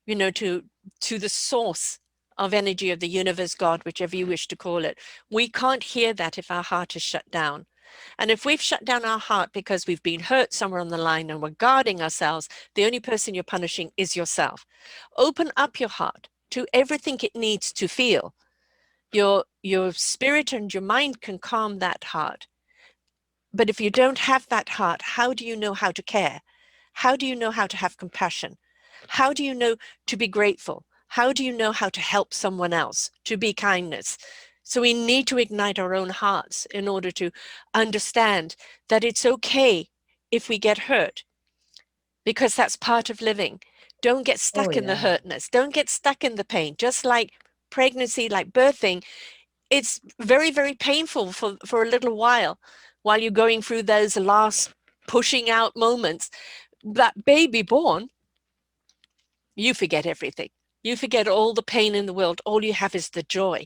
to the source of energy of the universe, God, whichever you wish to call it. We can't hear that if our heart is shut down. And if we've shut down our heart because we've been hurt somewhere on the line and we're guarding ourselves, the only person you're punishing is yourself. Open up your heart to everything it needs to feel. Your spirit and your mind can calm that heart. But if you don't have that heart, how do you know how to care? How do you know how to have compassion? How do you know to be grateful? How do you know how to help someone else, to be kindness? So we need to ignite our own hearts in order to understand that it's okay if we get hurt, because that's part of living. Don't get Oh stuck in the yeah. hurtness. Don't get stuck in the pain. Just like pregnancy, like birthing, it's very, very painful for a little while you're going through those last pushing out moments. That baby born, you forget everything. You forget all the pain in the world. All you have is the joy,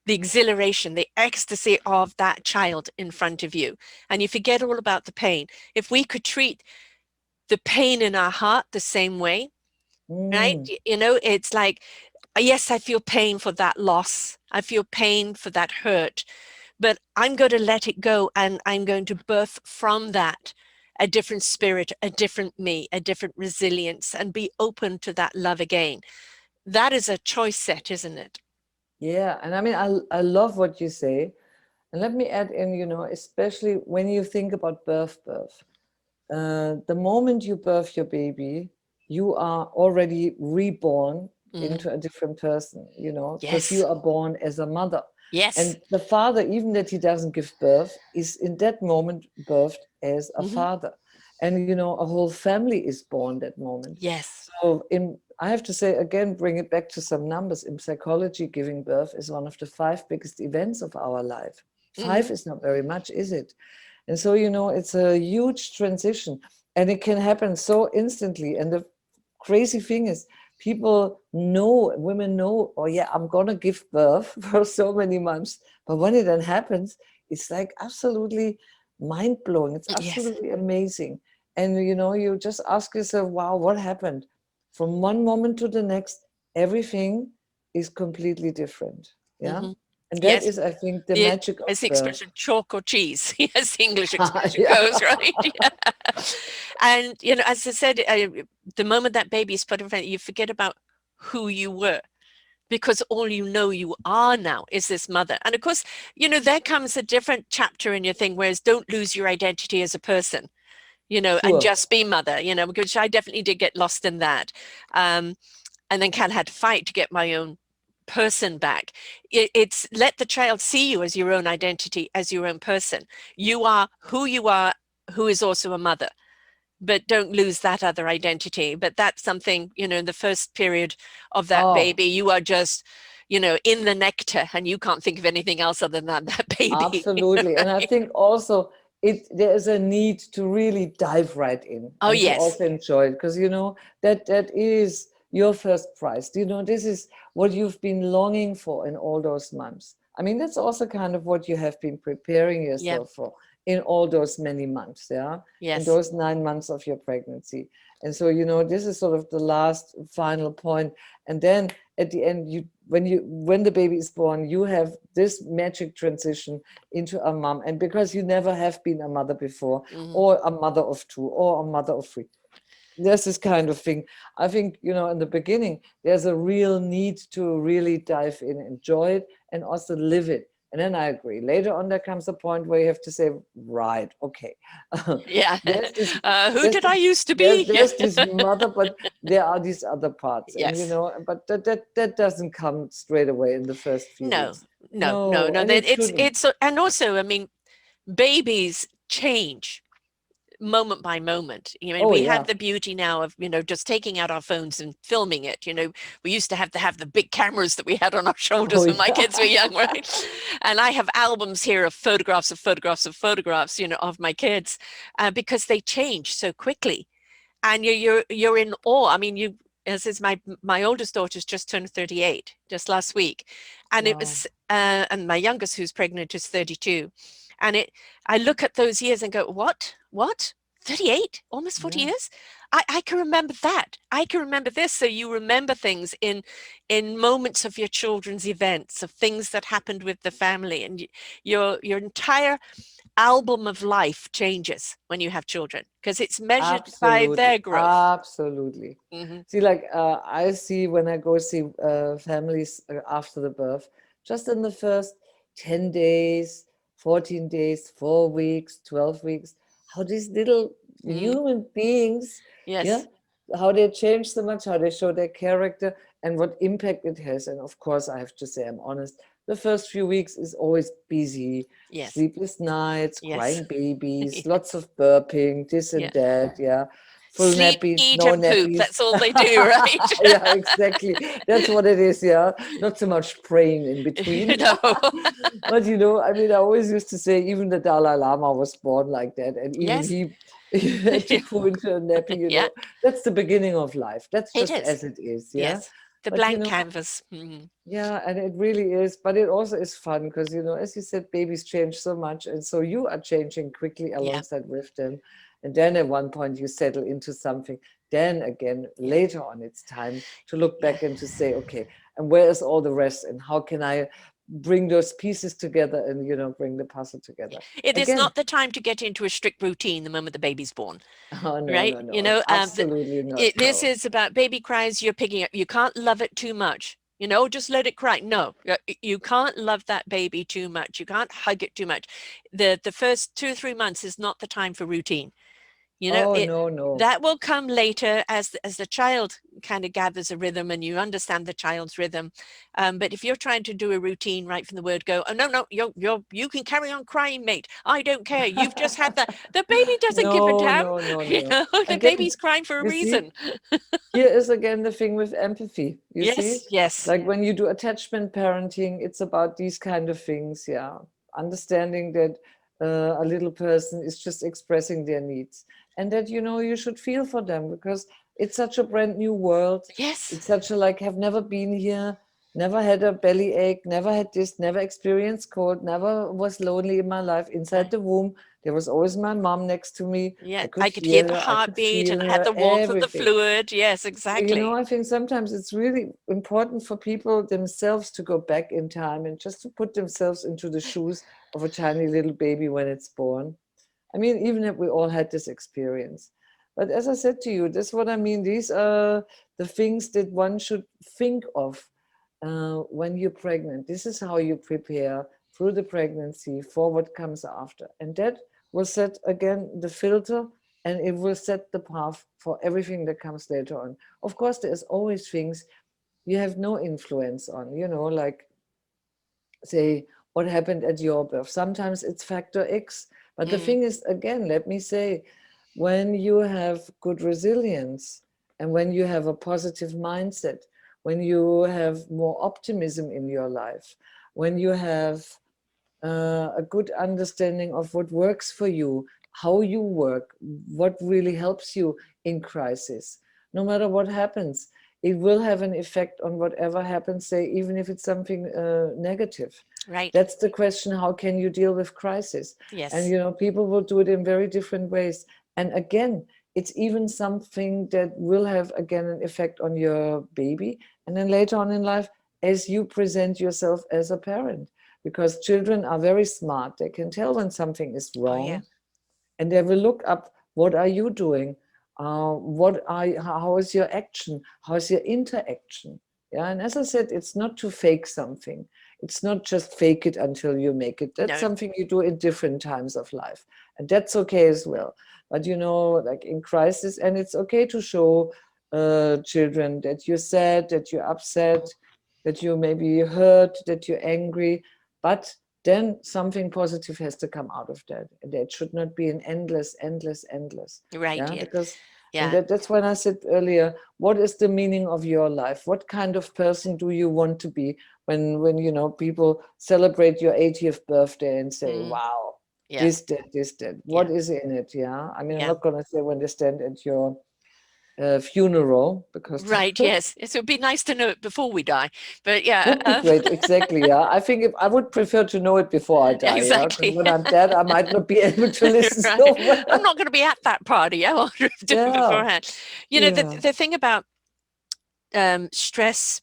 the exhilaration, the ecstasy of that child in front of you. And you forget all about the pain. If we could treat the pain in our heart the same way, right? Mm. It's like, yes, I feel pain for that loss. I feel pain for that hurt, but I'm going to let it go, and I'm going to birth from that a different spirit, a different me, a different resilience, and be open to that love again. That is a choice set, isn't it? Yeah, and I mean, I love what you say. And let me add in, especially when you think about birth. The moment you birth your baby, you are already reborn Mm. into a different person, because you Yes. are born as a mother. Yes. And the father, even that he doesn't give birth, is in that moment birthed as a Hmm. father. And, a whole family is born that moment. Yes. So I have to say, again, bring it back to some numbers. In psychology, giving birth is one of the five biggest events of our life. Hmm. Five is not very much, is it? And so, it's a huge transition, and it can happen so instantly. And the crazy thing is, women know, oh yeah, I'm going to give birth for so many months. But when it then happens, it's like absolutely mind blowing. It's Yes. absolutely amazing. And, you just ask yourself, wow, what happened? From one moment to the next, everything is completely different. Yeah. Hmm. And that Yes. is, I think, the The magic of as the birth. expression chalk or cheese, yes, the English expression Yeah. goes, right? Yeah. And, as I said, the moment that baby is put in front, you forget about who you were, because all you are now is this mother. And of course, there comes a different chapter in your thing, whereas don't lose your identity as a person, and Sure. just be mother, because I definitely did get lost in that. And then kind of had to fight to get my own person back. It's let the child see you as your own identity, as your own person. You are, who is also a mother, but don't lose that other identity. But that's something, in the first period of that Oh, baby, you are just, in the nectar, and you can't think of anything else other than that baby. absolutely. And I Right? think also there is a need to really dive right in Oh, and to yes. also enjoy it, because that is your first prize. This is what you've been longing for in all those months. I mean, that's also kind of what you have been preparing Yeah. yourself for in all those many months, yeah, in Yes. those 9 months of your pregnancy. And so, this is sort of the last final point. And then at the end, when the baby is born, you have this magic transition into a mom. And because you never have been a mother before, Hmm. or a mother of two, or a mother of three, there's this kind of thing. I think, in the beginning, there's a real need to really dive in, enjoy it, and also live it. And then I agree. Later on, there comes a point where you have to say, right, okay, Yeah. there's this, Who there's did I this, used to there's, be? there's this mother, but there are these other parts, and Yes. but that doesn't come straight away in the first few No, weeks. no, no, No, no. and it It's shouldn't. it's and also, I mean, babies change. moment by moment. I mean, Oh we have yeah. the beauty now of, just taking out our phones and filming it. We used to have the big cameras that we had on our Oh shoulders when my kids were yeah. young, right? And I have albums here of photographs of photographs of photographs, of my kids, because they change so quickly, and you're in awe. I mean, as is my oldest daughter's just turned 38 just last week, and it Wow. was and my youngest, who's pregnant, is 32, and I look at those years and go, what 38, almost 40 Yeah. years. I can remember that. I can remember this. So you remember things in moments of your children's events, of things that happened with the family, and your entire album of life changes when you have children, because it's measured by Absolutely, their growth. absolutely. Hmm. See, like I see when I go see families after the birth, just in the first 10 days, 14 days, 4 weeks, 12 weeks, how these little Mm. human beings, yeah, Yes. how they change so much, how they show their character and what impact it has. And of course, I have to say, I'm honest, the first few weeks is always busy, Yes. sleepless nights, Yes. crying babies, lots Yes. of burping, this and Yeah. that, yeah. Full Sleep, nappies, eat, no and poop. nappies. That's all they do, right? Yeah, exactly. That's what it is, yeah. Not so much praying in between. No. But I mean, I always used to say even the Dalai Lama was born like that, and even Yes. he had to poo into a nappy, Yeah, That's the beginning of life. That's it just is. as it is, yeah. Yes. The But blank canvas. Mhm. yeah, and it really is, but it also is fun because, as you said, babies change so much. And so you are changing quickly Yeah. alongside with them. And then at one point you settle into something. Then again, Yeah. later on, it's time to look Yeah. back and to say, okay, and where is all the rest? And how can I bring those pieces together and, bring the puzzle together? It is Again, not the time to get into a strict routine the moment the baby's born, oh, no, right? no, no, absolutely not. This No. is about baby cries. You're picking up. You can't love it too much. Just let it cry. No, you can't love that baby too much. You can't hug it too much. The first 2 or 3 months is not the time for routine. Oh, It no, no. that will come later as the child kind of gathers a rhythm and you understand the child's rhythm. But if you're trying to do a routine right from the word go, oh no, you can carry on crying, mate. I don't care. You've just had that. The baby doesn't give a No, damn. no, no, no, no. The Again, baby's crying for a you see, reason. here is again the thing with empathy. You see, Yes, yes, like when you do attachment parenting, it's about these kind of things. Yeah, understanding that a little person is just expressing their needs, and that you should feel for them because it's such a brand new world. yes. It's such a like have never been here, never had a belly ache, never had this, never experienced cold, never was lonely in my life. Inside Right. the womb, there was always my mom next to me. Yeah, I could I could hear hear the her, I could heartbeat and feel I had her, the warmth of the everything. fluid. Yes, So, exactly. I think sometimes it's really important for people themselves to go back in time and just to put themselves into the shoes of a tiny little baby when it's born. I mean, even if we all had this experience. But as I said to you, this is what I mean. These are the things that one should think of when you're pregnant. This is how you prepare through the pregnancy for what comes after. And that will set, again, the filter and it will set the path for everything that comes later on. Of course, there's always things you have no influence on, like say what happened at your birth. Sometimes it's factor X. But the Mm, thing is, again, let me say, when you have good resilience and when you have a positive mindset, when you have more optimism in your life, when you have a good understanding of what works for you, how you work, what really helps you in crisis. No matter what happens, it will have an effect on whatever happens, say, even if it's something negative. right. That's the question, how can you deal with crisis? And, Yes. people will do it in very different ways. And again, it's even something that will have, again, an effect on your baby. And then later on in life, as you present yourself as a parent because children are very smart. They can tell when something is Oh, yeah. wrong and they will look up what are you doing? How is your action? How is your interaction? Yeah, and as I said, it's not to fake something. It's not just fake it until you make it. That's No. something you do in different times of life. And that's okay as well. But like in crisis, and it's okay to show children that you're sad, that you're upset, that you may be hurt, that you're angry, but then something positive has to come out of that. And it should not be an endless. Right. Yeah, Yeah. because and Yeah. that's when I said earlier, what is the meaning of your life? What kind of person do you want to be when people celebrate your 80th birthday and say, Mm, wow, yeah. this, that. Yeah. What is in it? Yeah. I mean, I'm Yeah. not gonna say when they stand at your funeral because Right. Yes. It would be nice to know it before we die. But yeah. would be great, exactly. Yeah, I think if I would prefer to know it before I die. Yeah, because Exactly. when I'm dead, I might not be able to listen so Right. I'm well. not going to be at that party. I want to do it Yeah, beforehand. The, yeah. the thing about stress,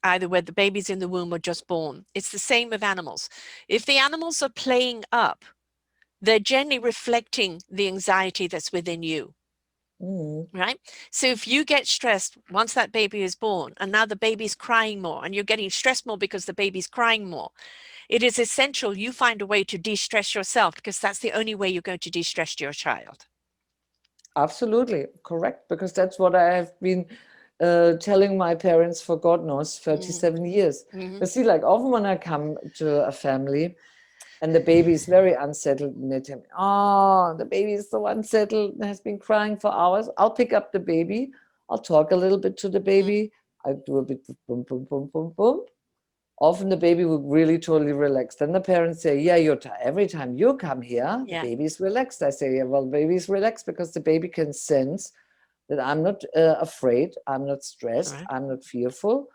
either where the baby's in the womb or just born, it's the same with animals. If the animals are playing up, they're generally reflecting the anxiety that's within you. Mm, Right. So if you get stressed once that baby is born and now the baby's crying more and you're getting stressed more because the baby's crying more, it is essential you find a way to de-stress yourself because that's the only way you're going to de-stress your child. absolutely correct, because that's what I have been telling my parents for God knows Mm-hmm. 37 years. Mm-hmm. You see, like often when I come to a family and the baby is very unsettled and they tell me, oh, the baby is so unsettled and has been crying for hours. I'll pick up the baby. I'll talk a little bit to the baby. I do a bit of boom, boom, boom, boom, boom. Often the baby will really totally relax. Then the parents say, yeah, Jutta, every time you come here, the Yeah. baby is relaxed. I say, yeah, well, the baby is relaxed because the baby can sense that I'm not afraid, I'm not All stressed, right. I'm not fearful.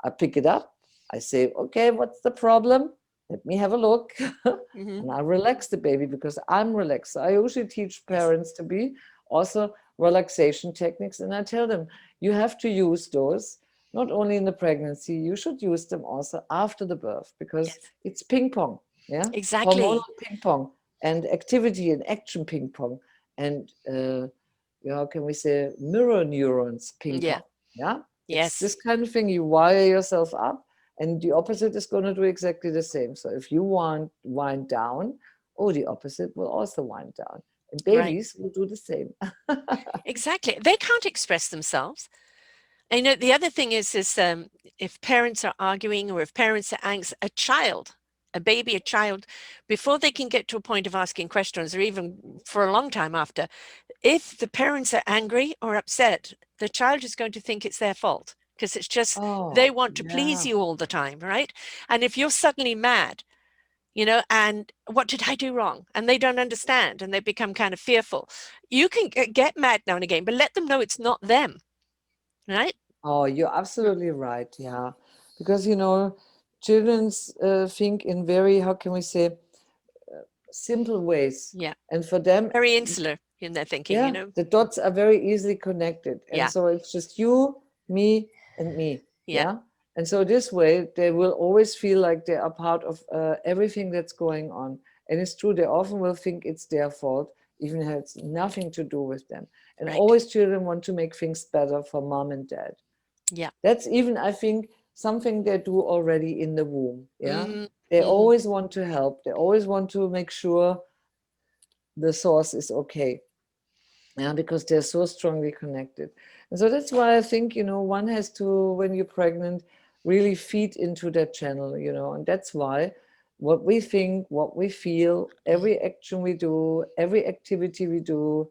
I pick it up. I say, okay, what's the problem? Let me have a look. Mm-hmm. And I relax the baby because I'm relaxed. So I usually teach Yes. parents to be also relaxation techniques. And I tell them, you have to use those not only in the pregnancy, you should use them also after the birth because Yes. it's ping pong. Yeah. Hormonal Exactly. ping pong and activity and action ping pong. And how can we say mirror neurons ping Yeah. pong? Yeah, it's Yes. this kind of thing. You wire yourself up, and the opposite is going to do exactly the same. So if you want wind down, oh, the opposite will also wind down, and Right. babies will do the same. Exactly. They can't express themselves. I know the other thing is if parents are arguing or if parents are angst, a baby, a child, before they can get to a point of asking questions or even for a long time after, if the parents are angry or upset, the child is going to think it's their fault because it's just they Oh, want to please yeah. you all the time, right? And if you're suddenly mad, and what did I do wrong? And they don't understand and they become kind of fearful. You can get mad now and again, but let them know it's not them, right? Oh, you're absolutely right. Yeah, because children think in very, how can we say, simple ways, Yeah. and for them, Very insular in their thinking, yeah, the dots are very easily connected, and Yeah. so it's just you, me, and me. Yeah. Yeah, and so this way they will always feel like they are part of everything that's going on. And it's true, they often will think it's their fault, even if it's nothing to do with them. And Right. always children want to make things better for mom and dad. Yeah. That's even, I think, something they do already in the womb. Yeah, they Mm-hmm. always want to help, they always want to make sure the source is okay. Yeah, because they're so strongly connected. And so that's why I think, one has to, when you're pregnant, really feed into that channel, and that's why what we think, what we feel, Mm-hmm. every action we do, every activity we do,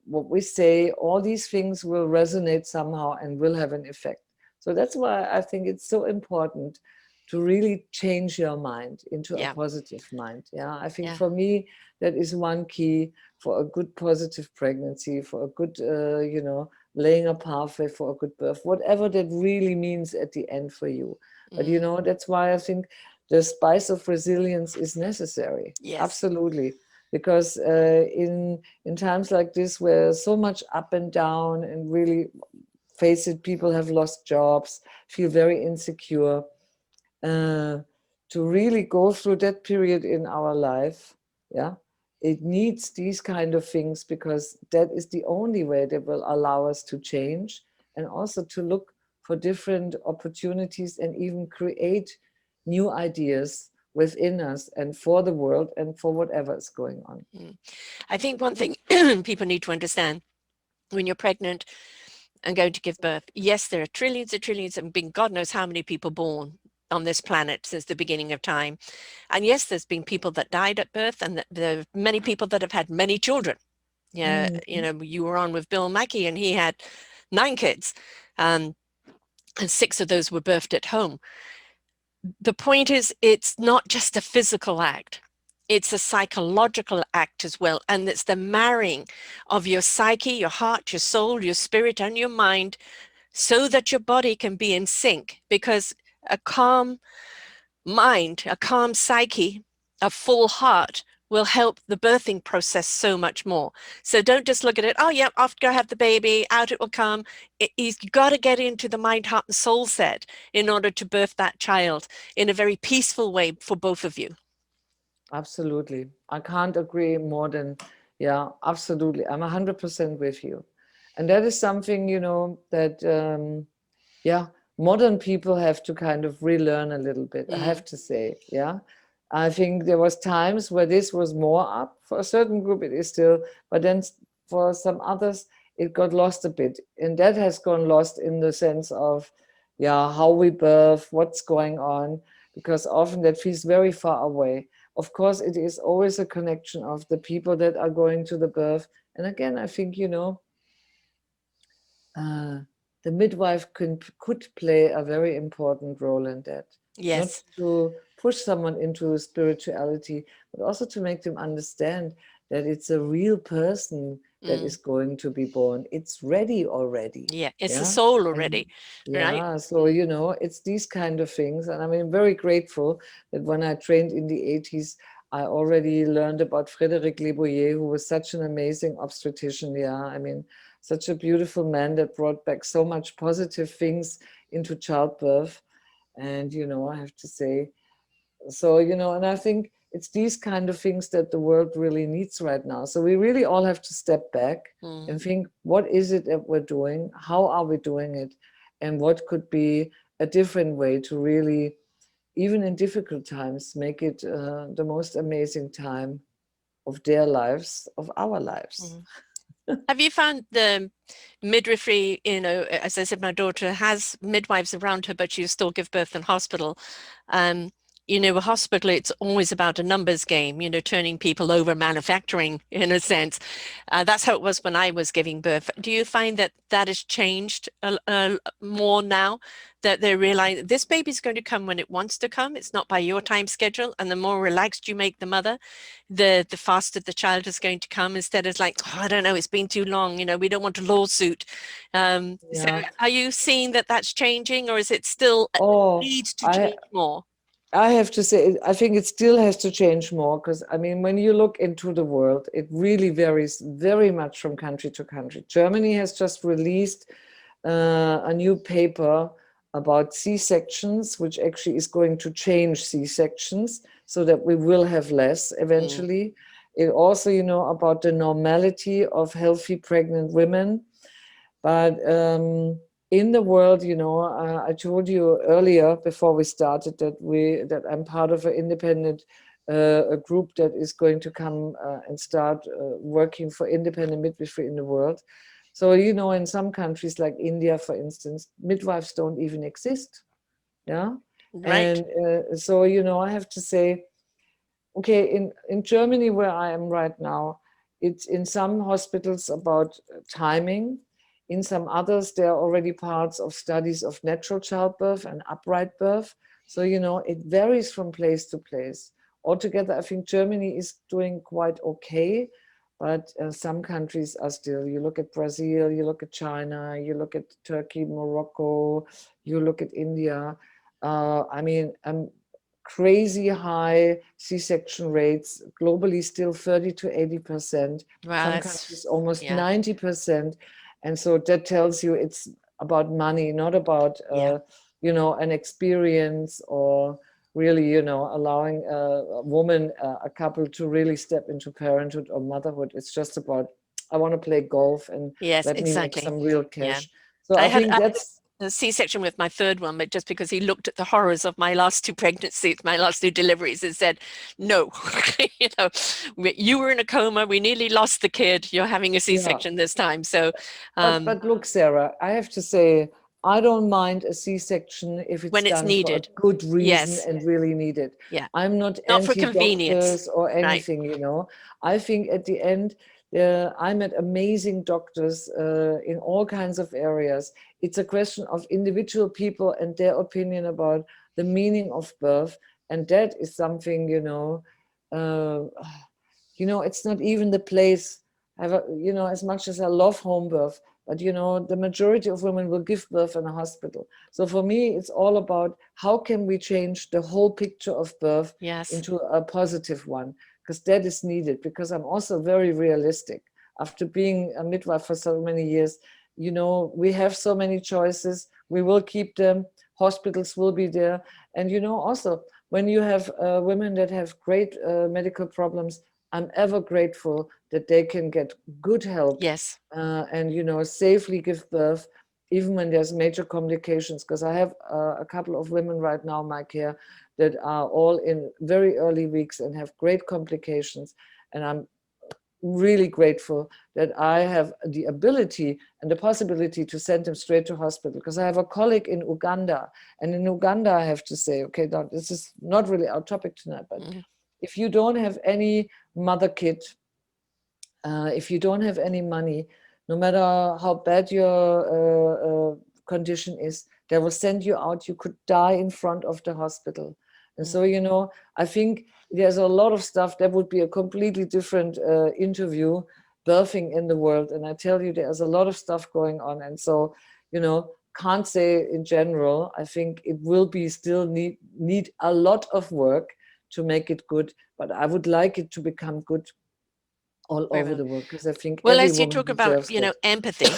what we say, all these things will resonate somehow and will have an effect. So that's why I think it's so important to really change your mind into a Yeah. positive mind. Yeah, I think Yeah. for me, that is one key for a good positive pregnancy, for a good, laying a pathway for a good birth, whatever that really means at the end for you. But, Mm. that's why I think the spice of resilience is necessary. Yes. Absolutely. Because in times like this where so much up and down, and really face it, people have lost jobs, feel very insecure, uh, to really go through that period in our life, yeah, it needs these kind of things, because that is the only way that will allow us to change, and also to look for different opportunities and even create new ideas within us and for the world and for whatever is going on. Mm. I think one thing people need to understand when you're pregnant and going to give birth, yes, there are trillions and trillions and being God knows how many people born on this planet since the beginning of time. And yes, there's been people that died at birth, and there are many people that have had many children. Yeah, you know, you were on with Bill Mackey, and he had 9 kids, and 6 of those were birthed at home. The point is, it's not just a physical act. It's a psychological act as well. And it's the marrying of your psyche, your heart, your soul, your spirit, and your mind, so that your body can be in sync. Because a calm mind, a calm psyche, a full heart will help the birthing process so much more. So don't just look at it, oh yeah, off go have the baby, out it will come. You've got to get into the mind, heart, and soul set in order to birth that child in a very peaceful way for both of you. Absolutely. I can't agree more than, yeah, absolutely. I'm 100% with you. And that is something, that, yeah, modern people have to kind of relearn a little bit, I have to say. Yeah. I think there was times where this was more up. For a certain group, it is still, but then for some others, it got lost a bit. And that has gone lost in the sense of, yeah, how we birth, what's going on, because often that feels very far away. Of course, it is always a connection of the people that are going to the birth. And again, I think, the midwife could play a very important role in that. Not Yes. to push someone into spirituality, but also to make them understand that it's a real person that is going to be born. It's ready already. Yeah, it's a Yeah. soul And already, right? yeah, so, it's these kind of things. And I mean, very grateful that when I trained in the 80s, I already learned about Frédéric Leboyer, who was such an amazing obstetrician. Yeah, I mean, such a beautiful man that brought back so much positive things into childbirth. And, I have to say, so, and I think it's these kind of things that the world really needs right now. So we really all have to step back and think, what is it that we're doing? How are we doing it? And what could be a different way to really, even in difficult times, make it the most amazing time of their lives, of our lives. Have you found the midwifery, as I said, my daughter has midwives around her, but she still give birth in hospital. A hospital, it's always about a numbers game, turning people over, manufacturing in a sense. That's how it was when I was giving birth. Do you find that that has changed more now, that they realize this baby's going to come when it wants to come? It's not by your time schedule. And the more relaxed you make the mother, the faster the child is going to come, instead of like, oh, I don't know, it's been too long, we don't want a lawsuit. So Yeah. are you seeing that that's changing, or is it still Oh, needs to I change more? I have to say, I think it still has to change more because, I mean, when you look into the world, it really varies very much from country to country. Germany has just released a new paper about C-sections, which actually is going to change C-sections so that we will have less eventually. It also, about the normality of healthy pregnant women. But in the world, I told you earlier before we started that I'm part of an independent a group that is going to come and start working for independent midwifery in the world. So, in some countries like India, for instance, midwives don't even exist. Yeah. Right. And so, I have to say, okay, in Germany, where I am right now, it's in some hospitals about timing. In some others, there are already parts of studies of natural childbirth and upright birth. So, it varies from place to place. Altogether, I think Germany is doing quite okay, but some countries are still, you look at Brazil, you look at China, you look at Turkey, Morocco, you look at India. I mean, crazy high C-section rates, globally still 30 to 80%, Wow, some that's, countries almost yeah, 90%. And so that tells you it's about money, not about, yeah. an experience or really, allowing a woman, a couple to really step into parenthood or motherhood. It's just about, I want to play golf and Yes, let me make exactly. some real Yeah. cash. So I I had think that's, a C-section with my third one, but just because he looked at the horrors of my last 2 pregnancies, my last 2 deliveries, and said, no, you were in a coma. We nearly lost the kid. You're having a yeah. C-section this time. So, But look, Sarah, I have to say, I don't mind a C-section if it's when it's done for a needed. good reason Yes. and really needed. Yeah. I'm not Not for convenience. anti-doctors or Right. anything, you know. I think at the end, I met amazing doctors in all kinds of areas. It's a question of individual people and their opinion about the meaning of birth. And that is something, uh, it's not even the place. As much as I love home birth, but the majority of women will give birth in a hospital. So for me, it's all about how can we change the whole picture of birth Yes. into a positive one, because that is needed. Because I'm also very realistic. After being a midwife for so many years, we have so many choices. We will keep them. Hospitals will be there, and also when you have women that have great medical problems, I'm ever grateful that they can get good help Yes. and safely give birth, even when there's major complications. Because I have a couple of women right now in my care that are all in very early weeks and have great complications, and I'm really grateful that I have the ability and the possibility to send them straight to hospital. Because I have a colleague in Uganda, and in Uganda I have to say, okay, now this is not really our topic tonight, but Mm-hmm. if you don't have any mother kit, if you don't have any money, no matter how bad your condition is, they will send you out. You could die in front of the hospital. And so, I think there's a lot of stuff that would be a completely different interview, birthing in the world. And I tell you, there's a lot of stuff going on. And so, can't say in general. I think it will be still need a lot of work to make it good. But I would like it to become good all Very over well. the world, because I think Well, every as you woman talk about, deserves that. empathy,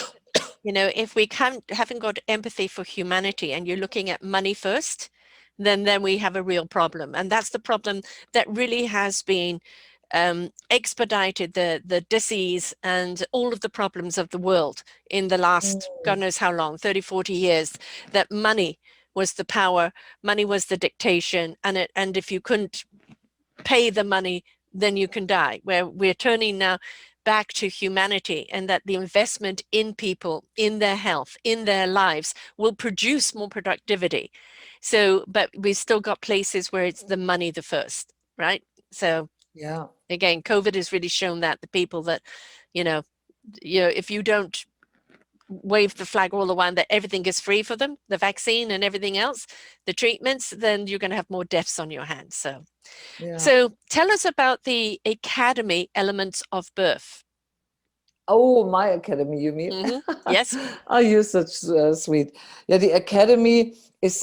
if we haven't got empathy for humanity and you're looking at money first, then we have a real problem. And that's the problem that really has been expedited the disease and all of the problems of the world in the last, God Mm, knows how long, 30, 40 years, that money was the power, money was the dictation, and if you couldn't pay the money, then you can die. Where we're turning now back to humanity, and that the investment in people, in their health, in their lives will produce more productivity. So, but we've still got places where it's the money the first, right? So yeah, again, COVID has really shown that the people that, you know, if you don't wave the flag all around that everything is free for them, the vaccine and everything else, the treatments, then you're going to have more deaths on your hands. yeah. So tell us about the academy elements of birth. Oh, my academy, you mean? Mm-hmm. Yes. Oh, you're such sweet. Yeah, the academy is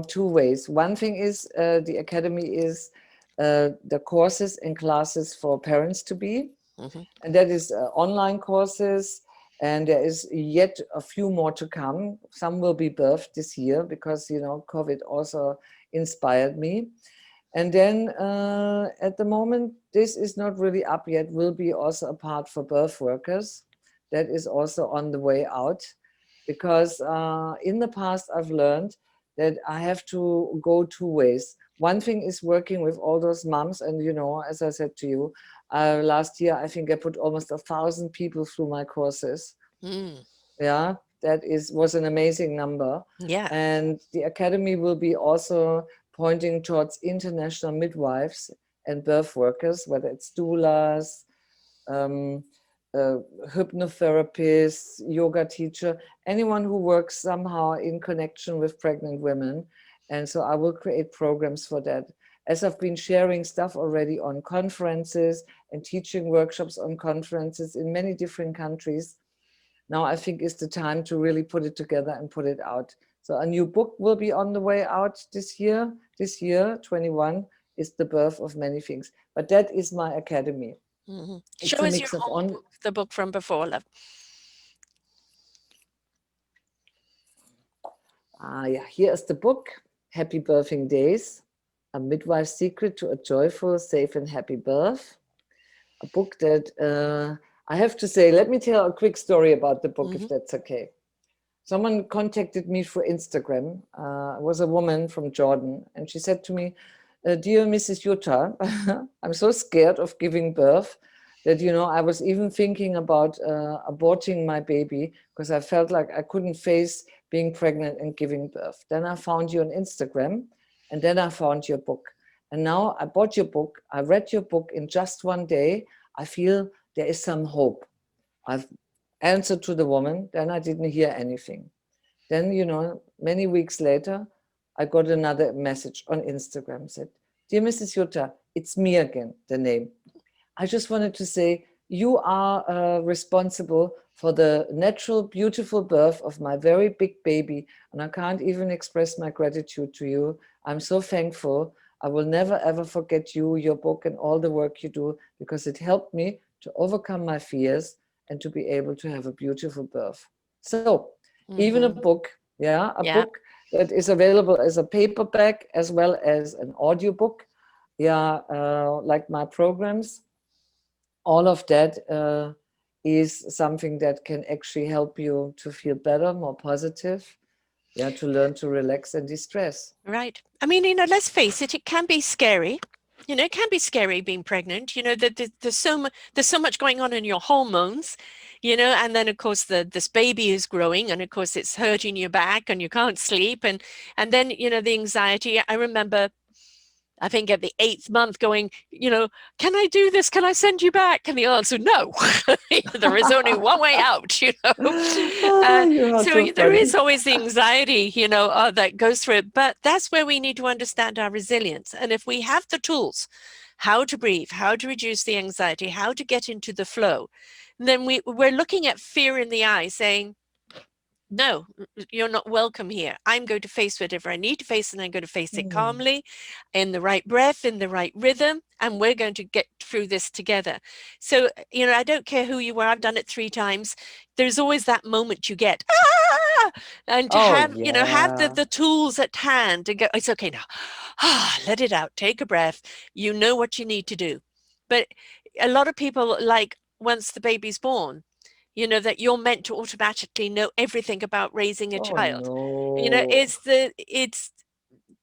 two ways. One thing is the academy is the courses and classes for parents to be. Mm-hmm. And that is online courses, and there is yet a few more to come. Some will be birthed this year because COVID also inspired me. And then at the moment, this is not really up yet, will be also a part for birth workers. That is also on the way out, because in the past I've learned that I have to go two ways. One thing is working with all those moms, and as I said to you, last year I think I put almost 1,000 people through my courses. Mm. Yeah, that was an amazing number. Yeah. And the academy will be also pointing towards international midwives and birth workers, whether it's doulas, um, uh, hypnotherapists, yoga teacher, anyone who works somehow in connection with pregnant women. And so I will create programs for that. As I've been sharing stuff already on conferences and teaching workshops on conferences in many different countries, now I think is the time to really put it together and put it out. So a new book will be on the way out this year. This year, 21, is the birth of many things. But that is my academy. Mm-hmm. It's Show a us your mix of old on. book, the book from before, love. Yeah, here is the book, Happy Birthing Days, A Midwife's Secret to a Joyful, Safe and Happy Birth. A book that I have to say, let me tell a quick story about the book, Mm-hmm. if that's okay. Someone contacted me through Instagram. It was a woman from Jordan, and she said to me, "Dear Mrs. Jutta, I'm so scared of giving birth. that, I was even thinking about aborting my baby because I felt like I couldn't face being pregnant and giving birth. Then I found you on Instagram, and then I found your book. And now I bought your book. I read your book in just one day. I feel there is some hope. I've answered to the woman. Then I didn't hear anything. Then, many weeks later, I got another message on Instagram, said, "Dear Mrs. Jutta, it's me again," the name. I just wanted to say, you are responsible for the natural, beautiful birth of my very big baby. And I can't even express my gratitude to you. I'm so thankful. I will never, ever forget you, your book, and all the work you do, because it helped me to overcome my fears and to be able to have a beautiful birth. So even a book, yeah, a Yeah. book that is available as a paperback as well as an audiobook, yeah, like my programs, all of that is something that can actually help you to feel better, more positive, yeah, to learn to relax and distress. Right. I mean, let's face it, it can be scary. It can be scary being pregnant. That there's so much going on in your hormones, and then of course this baby is growing, and of course it's hurting your back, and you can't sleep, and then the anxiety. I remember, I think at the 8th month going, can I do this? Can I send you back? And the answer, no. There is only one way out. You are so So there is funny. always the anxiety, that goes through it. But that's where we need to understand our resilience. And if we have the tools, how to breathe, how to reduce the anxiety, how to get into the flow, then we're looking at fear in the eye saying, no, you're not welcome here. I'm going to face whatever I need to face, and I'm going to face it Mm. calmly, in the right breath, in the right rhythm, and we're going to get through this together. So, I don't care who you are. I've done it 3 times. There's always that moment you get, ah! And to Oh, have yeah. the tools at hand to go, it's okay now. Let it out. Take a breath. You know what you need to do. But a lot of people, like, once the baby's born, that you're meant to automatically know everything about raising a Oh, child. no.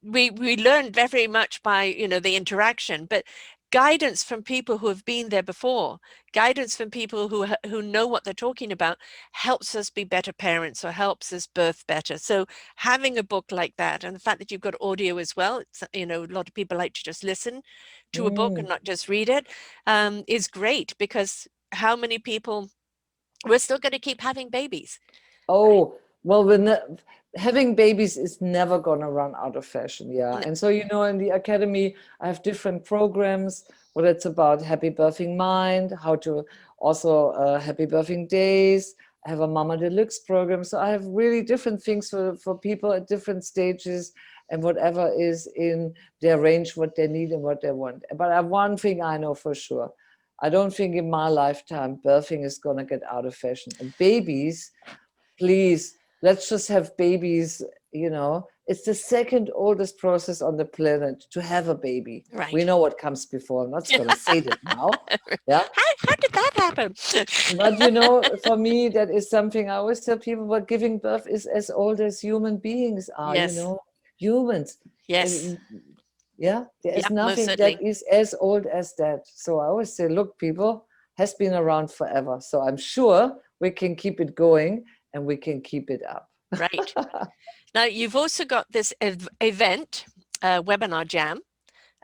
We learn very much by the interaction, but guidance from people who have been there before, guidance from people who know what they're talking about, helps us be better parents or helps us birth better. So having a book like that, and the fact that you've got audio as well, it's, a lot of people like to just listen to a book and Mm. not just read it, is great, because how many people, we're still going to keep having babies. Oh, well, having babies is never going to run out of fashion. Yeah. And so, in the academy, I have different programs, whether it's about happy birthing mind, how to also happy birthing days. I have a Mama Deluxe program. So I have really different things for people at different stages and whatever is in their range, what they need and what they want. But one thing I know for sure. I don't think in my lifetime birthing is going to get out of fashion. And babies, please, let's just have babies. It's the second oldest process on the planet to have a baby. We Right. know what comes before. I'm not going to say that now. Yeah. How did that happen? But for me, that is something I always tell people, but giving birth is as old as human beings are, Yes. humans. Yes. And yeah, there Yeah, is most nothing that certainly. is as old as that. So I always say, look, people has been around forever. So I'm sure we can keep it going and we can keep it up. Right. Now, you've also got this event, webinar jam,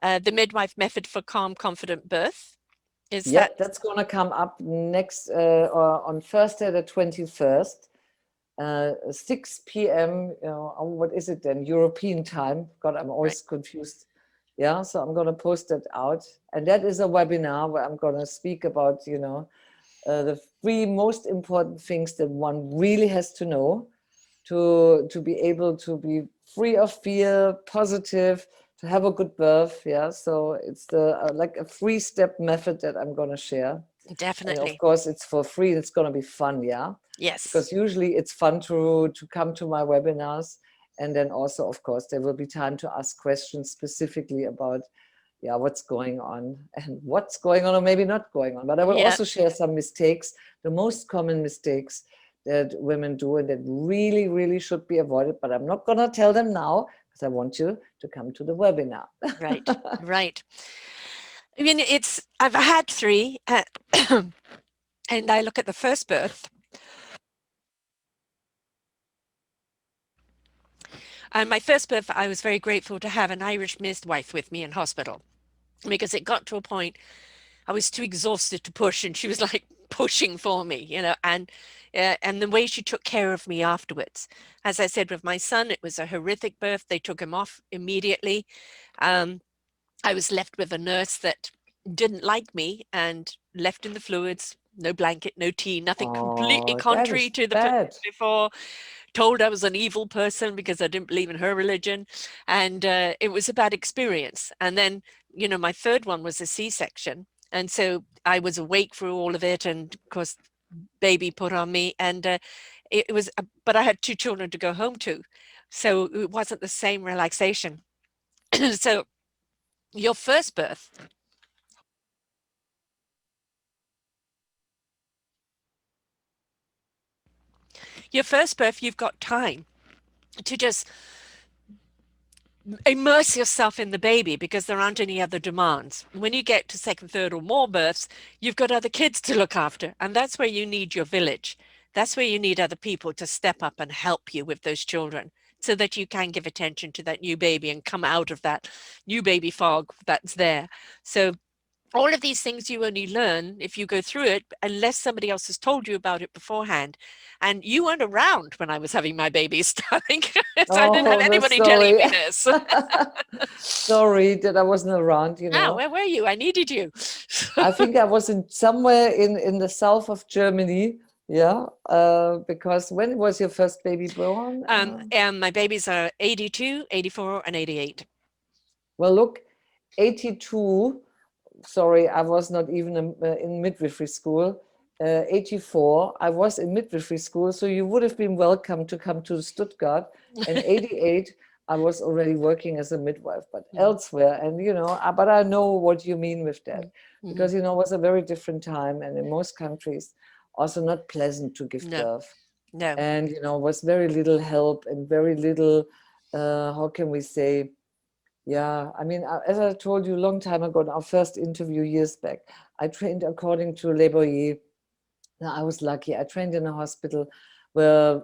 the midwife method for calm, confident birth. Is that Yep, that's going to come up next or on Thursday, the 21st, 6 p.m. What is it then? European time. God, I'm right? always confused. Yeah, so I'm going to post that out. And that is a webinar where I'm going to speak about, the 3 most important things that one really has to know to be able to be free of fear, positive, to have a good birth. Yeah, so it's the like a 3-step method that I'm going to share. And of Definitely. course, it's for free. It's going to be fun. Yeah, Yes. because usually it's fun to come to my webinars. And then also, of course, there will be time to ask questions specifically about, yeah, what's going on and what's going on or maybe not going on. But I will Yeah. also share some mistakes, the most common mistakes that women do and that really, really should be avoided. But I'm not going to tell them now because I want you to come to the webinar. Right. Right. I mean, I've had three, and I look at the first birth. And my first birth, I was very grateful to have an Irish midwife with me in hospital because it got to a point I was too exhausted to push, and she was like pushing for me, and the way she took care of me afterwards. As I said, with my son, it was a horrific birth. They took him off immediately. Um, I was left with a nurse that didn't like me and left in the fluids, no blanket, no tea, nothing, completely Oh, that contrary is to the person bad. before, told I was an evil person because I didn't believe in her religion. And it was a bad experience. And then, my third one was a C-section. And so I was awake through all of it. And of course, baby put on me. And it was, but I had two children to go home to. So it wasn't the same relaxation. So your first birth, you've got time to just immerse yourself in the baby because there aren't any other demands. When you get to second, third, or more births, you've got other kids to look after. And that's where you need your village. That's where you need other people to step up and help you with those children so that you can give attention to that new baby and come out of that new baby fog that's there. So all of these things you only learn if you go through it, unless somebody else has told you about it beforehand. And you weren't around when I was having my babies, darling. So I didn't have Oh, the anybody telling story. me this. Sorry that I wasn't around, Now, where were you? I needed you. I think I was in somewhere in the south of Germany. Yeah, because when was your first baby born? And my babies are 82, 84, and 88. Well, look, 82. Sorry, I was not even in midwifery school. 84, I was in midwifery school, so you would have been welcome to come to Stuttgart. And 88, I was already working as a midwife, but Mhm, elsewhere. And, but I know what you mean with that, mhm, mhm. because, it was a very different time. And in most countries, also not pleasant to give No, birth. no. And, was very little help and very little, how can we say, yeah, I mean, as I told you a long time ago in our first interview years back, I trained according to Liberating. Now, I was lucky. I trained in a hospital where,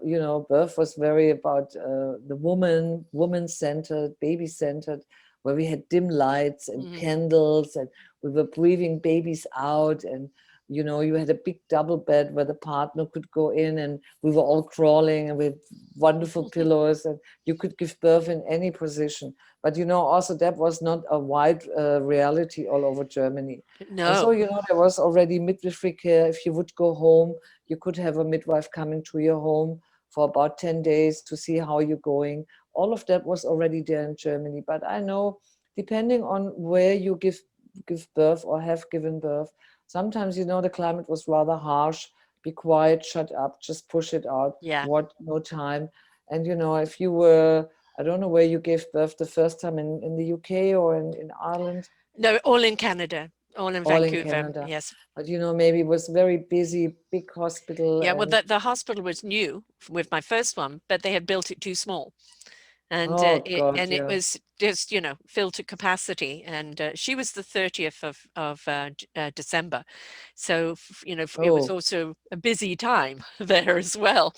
birth was very about the woman-centered, baby-centered, where we had dim lights and Mhm. candles, and we were breathing babies out. And, you had a big double bed where the partner could go in, and we were all crawling and with wonderful pillows, and you could give birth in any position. But, also that was not a wide reality all over Germany. And so, No. there was already midwifery care. If you would go home, you could have a midwife coming to your home for about 10 days to see how you're going. All of that was already there in Germany. But I know, depending on where you give birth or have given birth, sometimes, the climate was rather harsh. Be quiet, shut up, just push it out. Yeah. What, no time. And, if you were, I don't know where you gave birth the first time in the UK or in Ireland. No, all in Canada, all in All in Vancouver. Canada. Yes. But maybe it was very busy, big hospital, Yeah. Well, and the hospital was new with my first one, but they had built it too small. And oh God, it yeah. was just filled to capacity. And she was the 30th of December, so it was Oh, also a busy time there as well.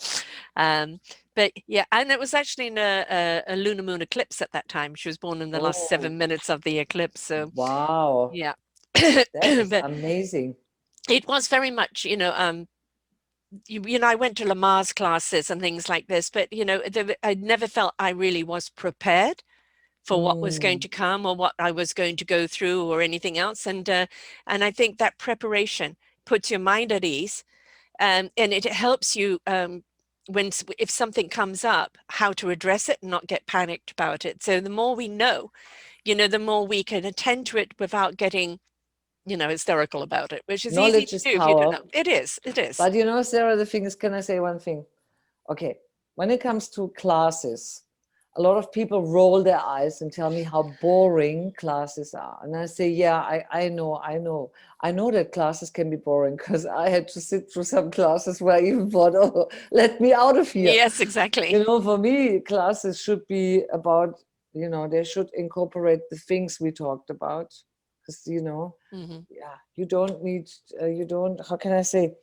Um, but yeah, and it was actually in a lunar moon eclipse at that time. She was born in the last oh, 7 minutes of the eclipse, so wow. yeah. That is But amazing. it was very much, I went to Lamar's classes and things like this, but I never felt I really was prepared for what was going Mm. to come or what I was going to go through or anything else. And I think that preparation puts your mind at ease, and it helps you if something comes up, how to address it and not get panicked about it. So the more we know, the more we can attend to it without getting, hysterical about it, which is easy Knowledge to is do if you don't power. know. It is. It is. But Sarah, the thing is, can I say one thing? Okay, when it comes to classes, a lot of people roll their eyes and tell me how boring classes are. And I say, yeah, I know. I know that classes can be boring because I had to sit through some classes where I even thought, oh, let me out of here. Yes, exactly. For me, classes should be about, they should incorporate the things we talked about. because, you know, Mm-hmm. yeah, you don't need, how can I say,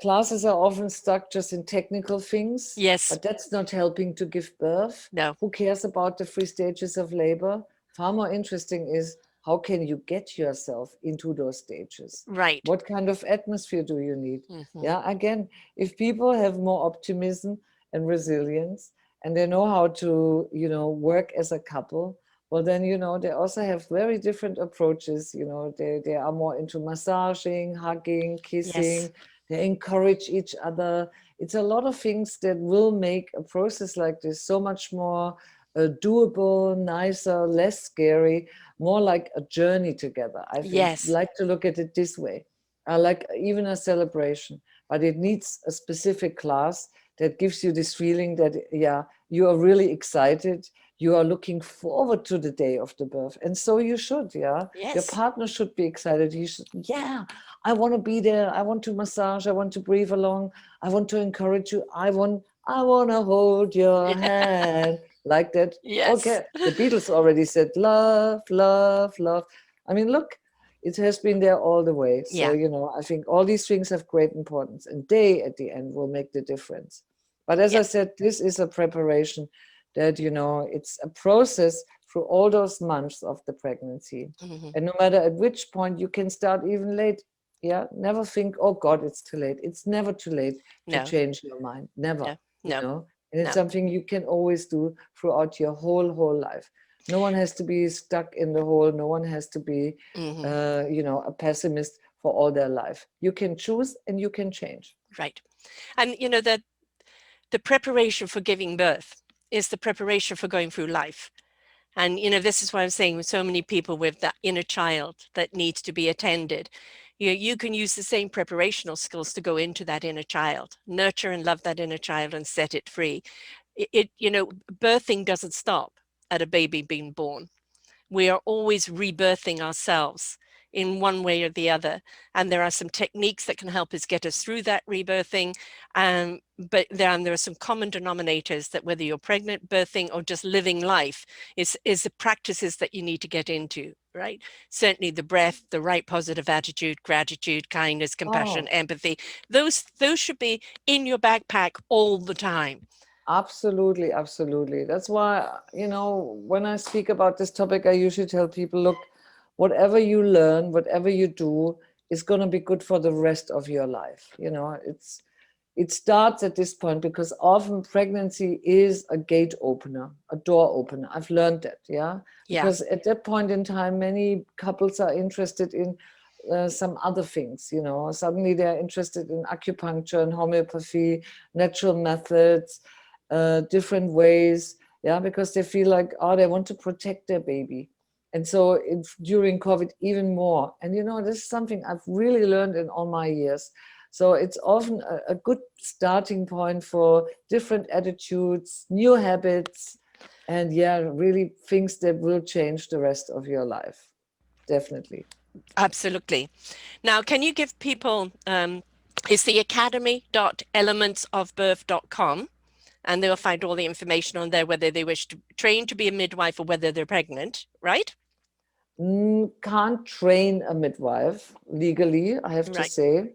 classes are often stuck just in technical things, Yes. but that's not helping to give birth. No. Who cares about the 3 stages of labor? Far more interesting is how can you get yourself into those stages? Right. What kind of atmosphere do you need? Mm-hmm. Yeah, again, if people have more optimism and resilience and they know how to, work as a couple, well, then, they also have very different approaches. They are more into massaging, hugging, Yes. kissing, they encourage each other. It's a lot of things that will make a process like this so much more doable, nicer, less scary, more like a journey together. I Yes. like to look at it this way. I like even a celebration, but it needs a specific class that gives you this feeling that, yeah, you are really excited. You are looking forward to the day of the birth. And so you should, yeah. Your Yes. partner should be excited. He should, yeah, I want to be there. I want to massage. I want to breathe along. I want to encourage you. I want to hold your hand like that. Yes. Okay. The Beatles already said love, love, love. I mean, look, it has been there all the way. So, Yeah. I think all these things have great importance and they at the end will make the difference. But as Yeah. I said, this is a preparation that, it's a process through all those months of the pregnancy. Mm-hmm. And no matter at which point you can start even late. Yeah, never think, oh God, it's too late. It's never too late to No. change your mind. Never, No. No. And it's No. something you can always do throughout your whole life. No one has to be stuck in the hole. No one has to be, Mm-hmm. a pessimist for all their life. You can choose and you can change. Right. And the preparation for giving birth is the preparation for going through life. And this is why I'm saying with so many people with that inner child that needs to be attended, you can use the same preparational skills to go into that inner child, nurture and love that inner child and set it free. Birthing doesn't stop at a baby being born. We are always rebirthing ourselves in one way or the other. And there are some techniques that can help us get us through that rebirthing. But there are some common denominators that whether you're pregnant, birthing, or just living life is the practices that you need to get into, right? Certainly the breath, the right positive attitude, gratitude, kindness, compassion, Oh, empathy. Those should be in your backpack all the time. absolutely, absolutely. That's why, when I speak about this topic, I usually tell people, look, whatever you learn, whatever you do, is going to be good for the rest of your life. It starts at this point because often pregnancy is a gate opener, a door opener. I've learned that, yeah, Yeah. because at that point in time, many couples are interested in some other things. Suddenly they're interested in acupuncture and homeopathy, natural methods, different ways, yeah, because they feel like, oh, they want to protect their baby. And so during COVID, even more. And this is something I've really learned in all my years. So it's often a good starting point for different attitudes, new habits, and yeah, really things that will change the rest of your life. Definitely. Absolutely. Now, can you give people, it's the academy.elementsofbirth.com, and they'll find all the information on there, whether they wish to train to be a midwife or whether they're pregnant, right? Can't train a midwife legally, I have to Right. say.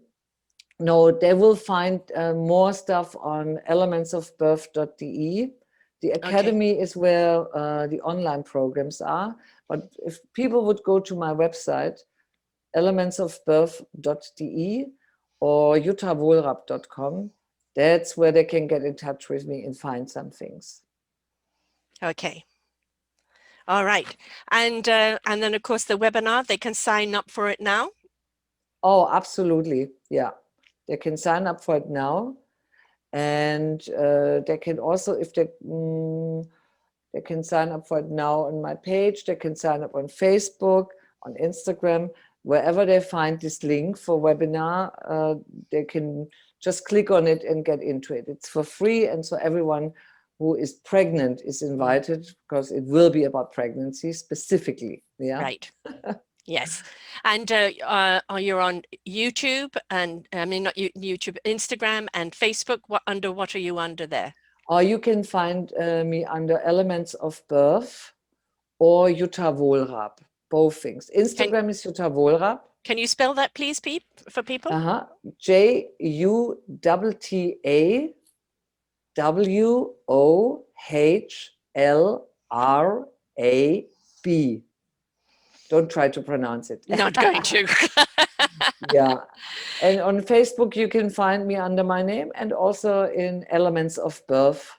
No, they will find more stuff on elementsofbirth.de. The Okay. academy is where the online programs are. But if people would go to my website, elementsofbirth.de or juttawohlrab.com, that's where they can get in touch with me and find some things. Okay. All right. And then, of course, the webinar, they can sign up for it now. Oh, absolutely. Yeah. They can sign up for it now. And they can also, if they can sign up for it now on my page. They can sign up on Facebook, on Instagram, wherever they find this link for webinar, they can just click on it and get into it. It's for free. And so everyone who is pregnant is invited because it will be about pregnancy specifically. Yeah. Right. Yes. And you're on YouTube and I mean, not YouTube, Instagram and Facebook. What are you under there? Or you can find me under Elements of Birth or Jutta Wohlrab. both things. Can Instagram is Jutta Wohlrab. can you spell that, please, for people? Uh-huh. JUTTAWOHLRAB. Don't try to pronounce it. Not going to. Yeah. And on Facebook, you can find me under my name, and also in Elements of Birth.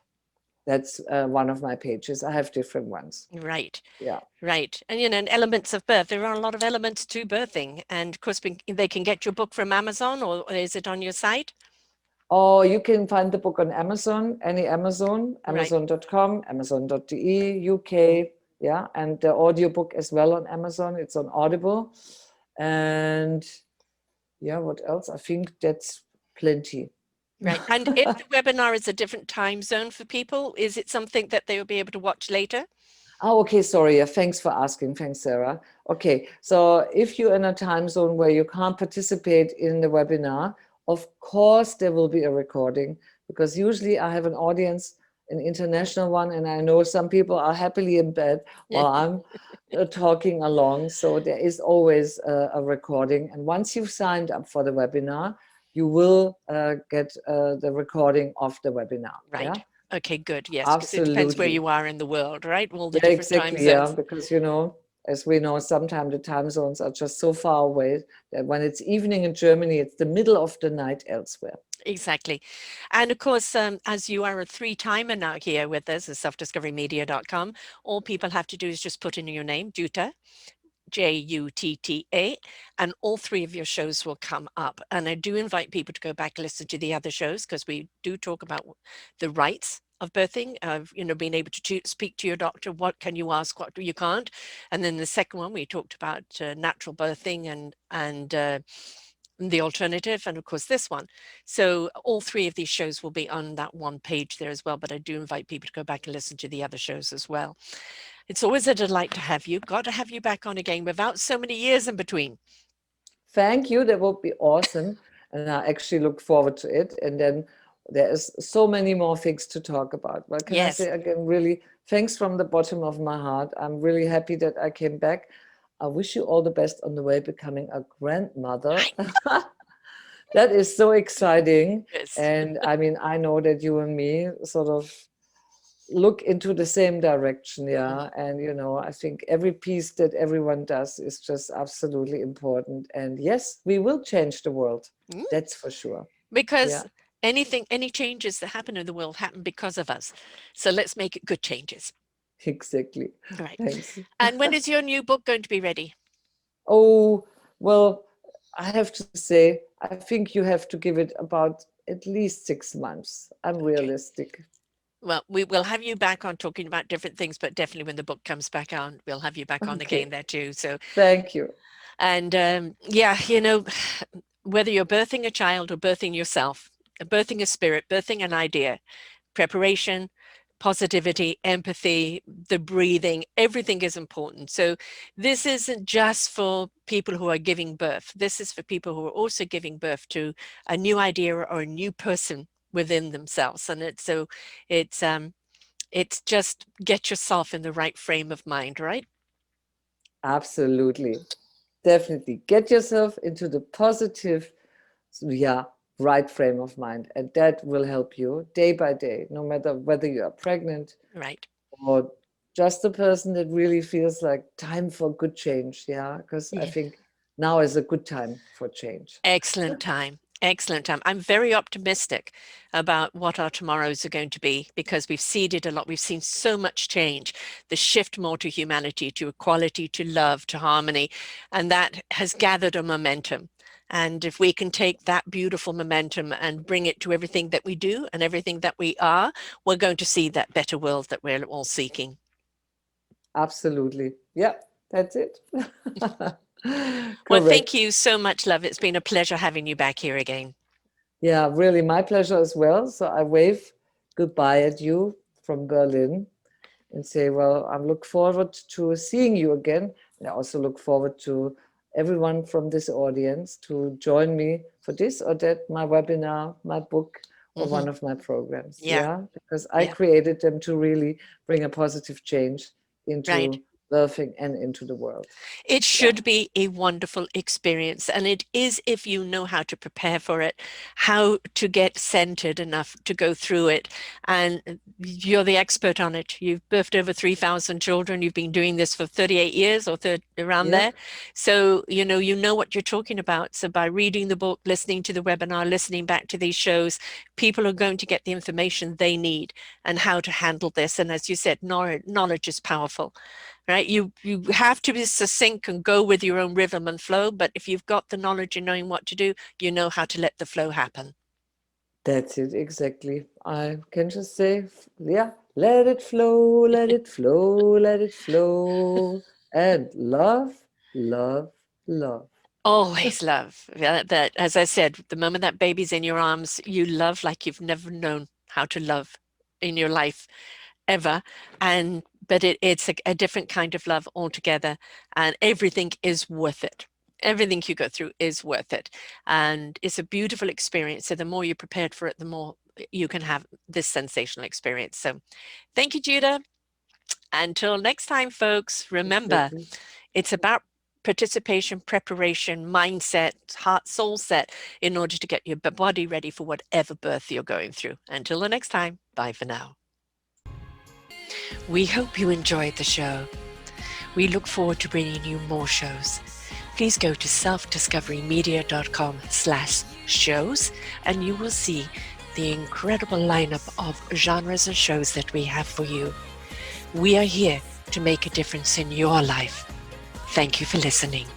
That's one of my pages. I have different ones. Right. Yeah. Right. And, in elements of birth, there are a lot of elements to birthing. And of course, they can get your book from Amazon, or is it on your site? Or you can find the book on Amazon, any Amazon, Right. amazon.com, amazon.de, UK. Yeah. And the audiobook as well on Amazon. It's on Audible. And yeah, what else? I think that's plenty. Right. And if the webinar is a different time zone for people, is it something that they will be able to watch later? Oh, okay. Sorry. Yeah, thanks for asking. Thanks, Sarah. Okay. So if you're in a time zone where you can't participate in the webinar, of course, there will be a recording, because usually I have an audience, an international one, and I know some people are happily in bed while I'm talking along. So there is always a recording. And once you've signed up for the webinar, you will get the recording of the webinar. Right. Yeah, Okay, good. Yes, because it depends where absolutely. you are in the world, right? All the Yeah, different time exactly. Yeah, zones. because as we know, sometimes the time zones are just so far away that when it's evening in Germany, it's the middle of the night elsewhere. Exactly. And of course, as you are a three-timer now here with us at selfdiscoverymedia.com, all people have to do is just put in your name, Jutta, Jutta, and all three of your shows will come up. And I do invite people to go back and listen to the other shows, because we do talk about the rights of birthing, of being able to speak to your doctor. What can you ask? What you can't? And then the second one, we talked about natural birthing and the alternative, and of course this one. So all three of these shows will be on that one page there as well. But I do invite people to go back and listen to the other shows as well. It's always a delight to have you. Got to have you back on again without so many years in between. Thank you. That would be awesome. And I actually look forward to it. And then there is so many more things to talk about. Well, can I Yes. say again, really, thanks from the bottom of my heart. I'm really happy that I came back. I wish you all the best on the way becoming a grandmother. That is so exciting. Yes. And I mean, I know that you and me sort of look into the same direction. Yeah. And, I think every piece that everyone does is just absolutely important. And yes, we will change the world. Mm. That's for sure. Because Yeah, any changes that happen in the world happen because of us. So let's make it good changes. exactly. Right. Thanks. And when is your new book going to be ready? Oh, well, I have to say, I think you have to give it about at least 6 months. I'm Okay. realistic. Well, we will have you back on talking about different things, but definitely when the book comes back on, we'll have you back on Okay. again there too. So, Thank you. and yeah, whether you're birthing a child or birthing yourself, birthing a spirit, birthing an idea, preparation, positivity, empathy, the breathing, everything is important. So this isn't just for people who are giving birth. This is for people who are also giving birth to a new idea or a new person within themselves. And it's just get yourself in the right frame of mind, right? Absolutely. Definitely. Get yourself into the positive, yeah, right frame of mind. And that will help you day by day, no matter whether you are pregnant Right. or just a person that really feels like time for good change. Yeah. Because I Yeah. think now is a good time for change. Excellent time. Excellent time. I'm very optimistic about what our tomorrows are going to be, because we've seeded a lot. We've seen so much change, the shift more to humanity, to equality, to love, to harmony, and that has gathered a momentum. And if we can take that beautiful momentum and bring it to everything that we do and everything that we are, we're going to see that better world that we're all seeking. Absolutely. Yeah, that's it. Well, thank Correct. you so much, love. It's been a pleasure having you back here again. Yeah, really, my pleasure as well. So I wave goodbye at you from Berlin and say, well, I look forward to seeing you again. And I also look forward to everyone from this audience to join me for this or that, my webinar, my book, or one Hmm. of my programs. Yeah, Yeah, because I yeah, created them to really bring a positive change right. into birthing and into the world. It should be a wonderful experience, and it is if you know how to prepare for it, how to get centered enough to go through it. And you're the expert on it. You've birthed over 3,000 children. You've been doing this for 38 years or around there. So, you know what you're talking about. So by reading the book, listening to the webinar, listening back to these shows, people are going to get the information they need and how to handle this. And as you said, knowledge is powerful. Right? You have to be succinct and go with your own rhythm and flow, but if you've got the knowledge and knowing what to do, you know how to let the flow happen. That's it, exactly. I can just say, yeah, let it flow, let it flow, let it flow. And love, love, love. Always love. That, as I said, the moment that baby's in your arms, you love like you've never known how to love in your life ever. But it's a different kind of love altogether, and everything is worth it. Everything you go through is worth it, and it's a beautiful experience. So the more you're prepared for it, the more you can have this sensational experience. So thank you, Jutta. Until next time, folks, remember, Exactly. it's about participation, preparation, mindset, heart, soul set in order to get your body ready for whatever birth you're going through. Until the next time, bye for now. We hope you enjoyed the show. We look forward to bringing you more shows. Please go to selfdiscoverymedia.com/shows and you will see the incredible lineup of genres and shows that we have for you. We are here to make a difference in your life. Thank you for listening.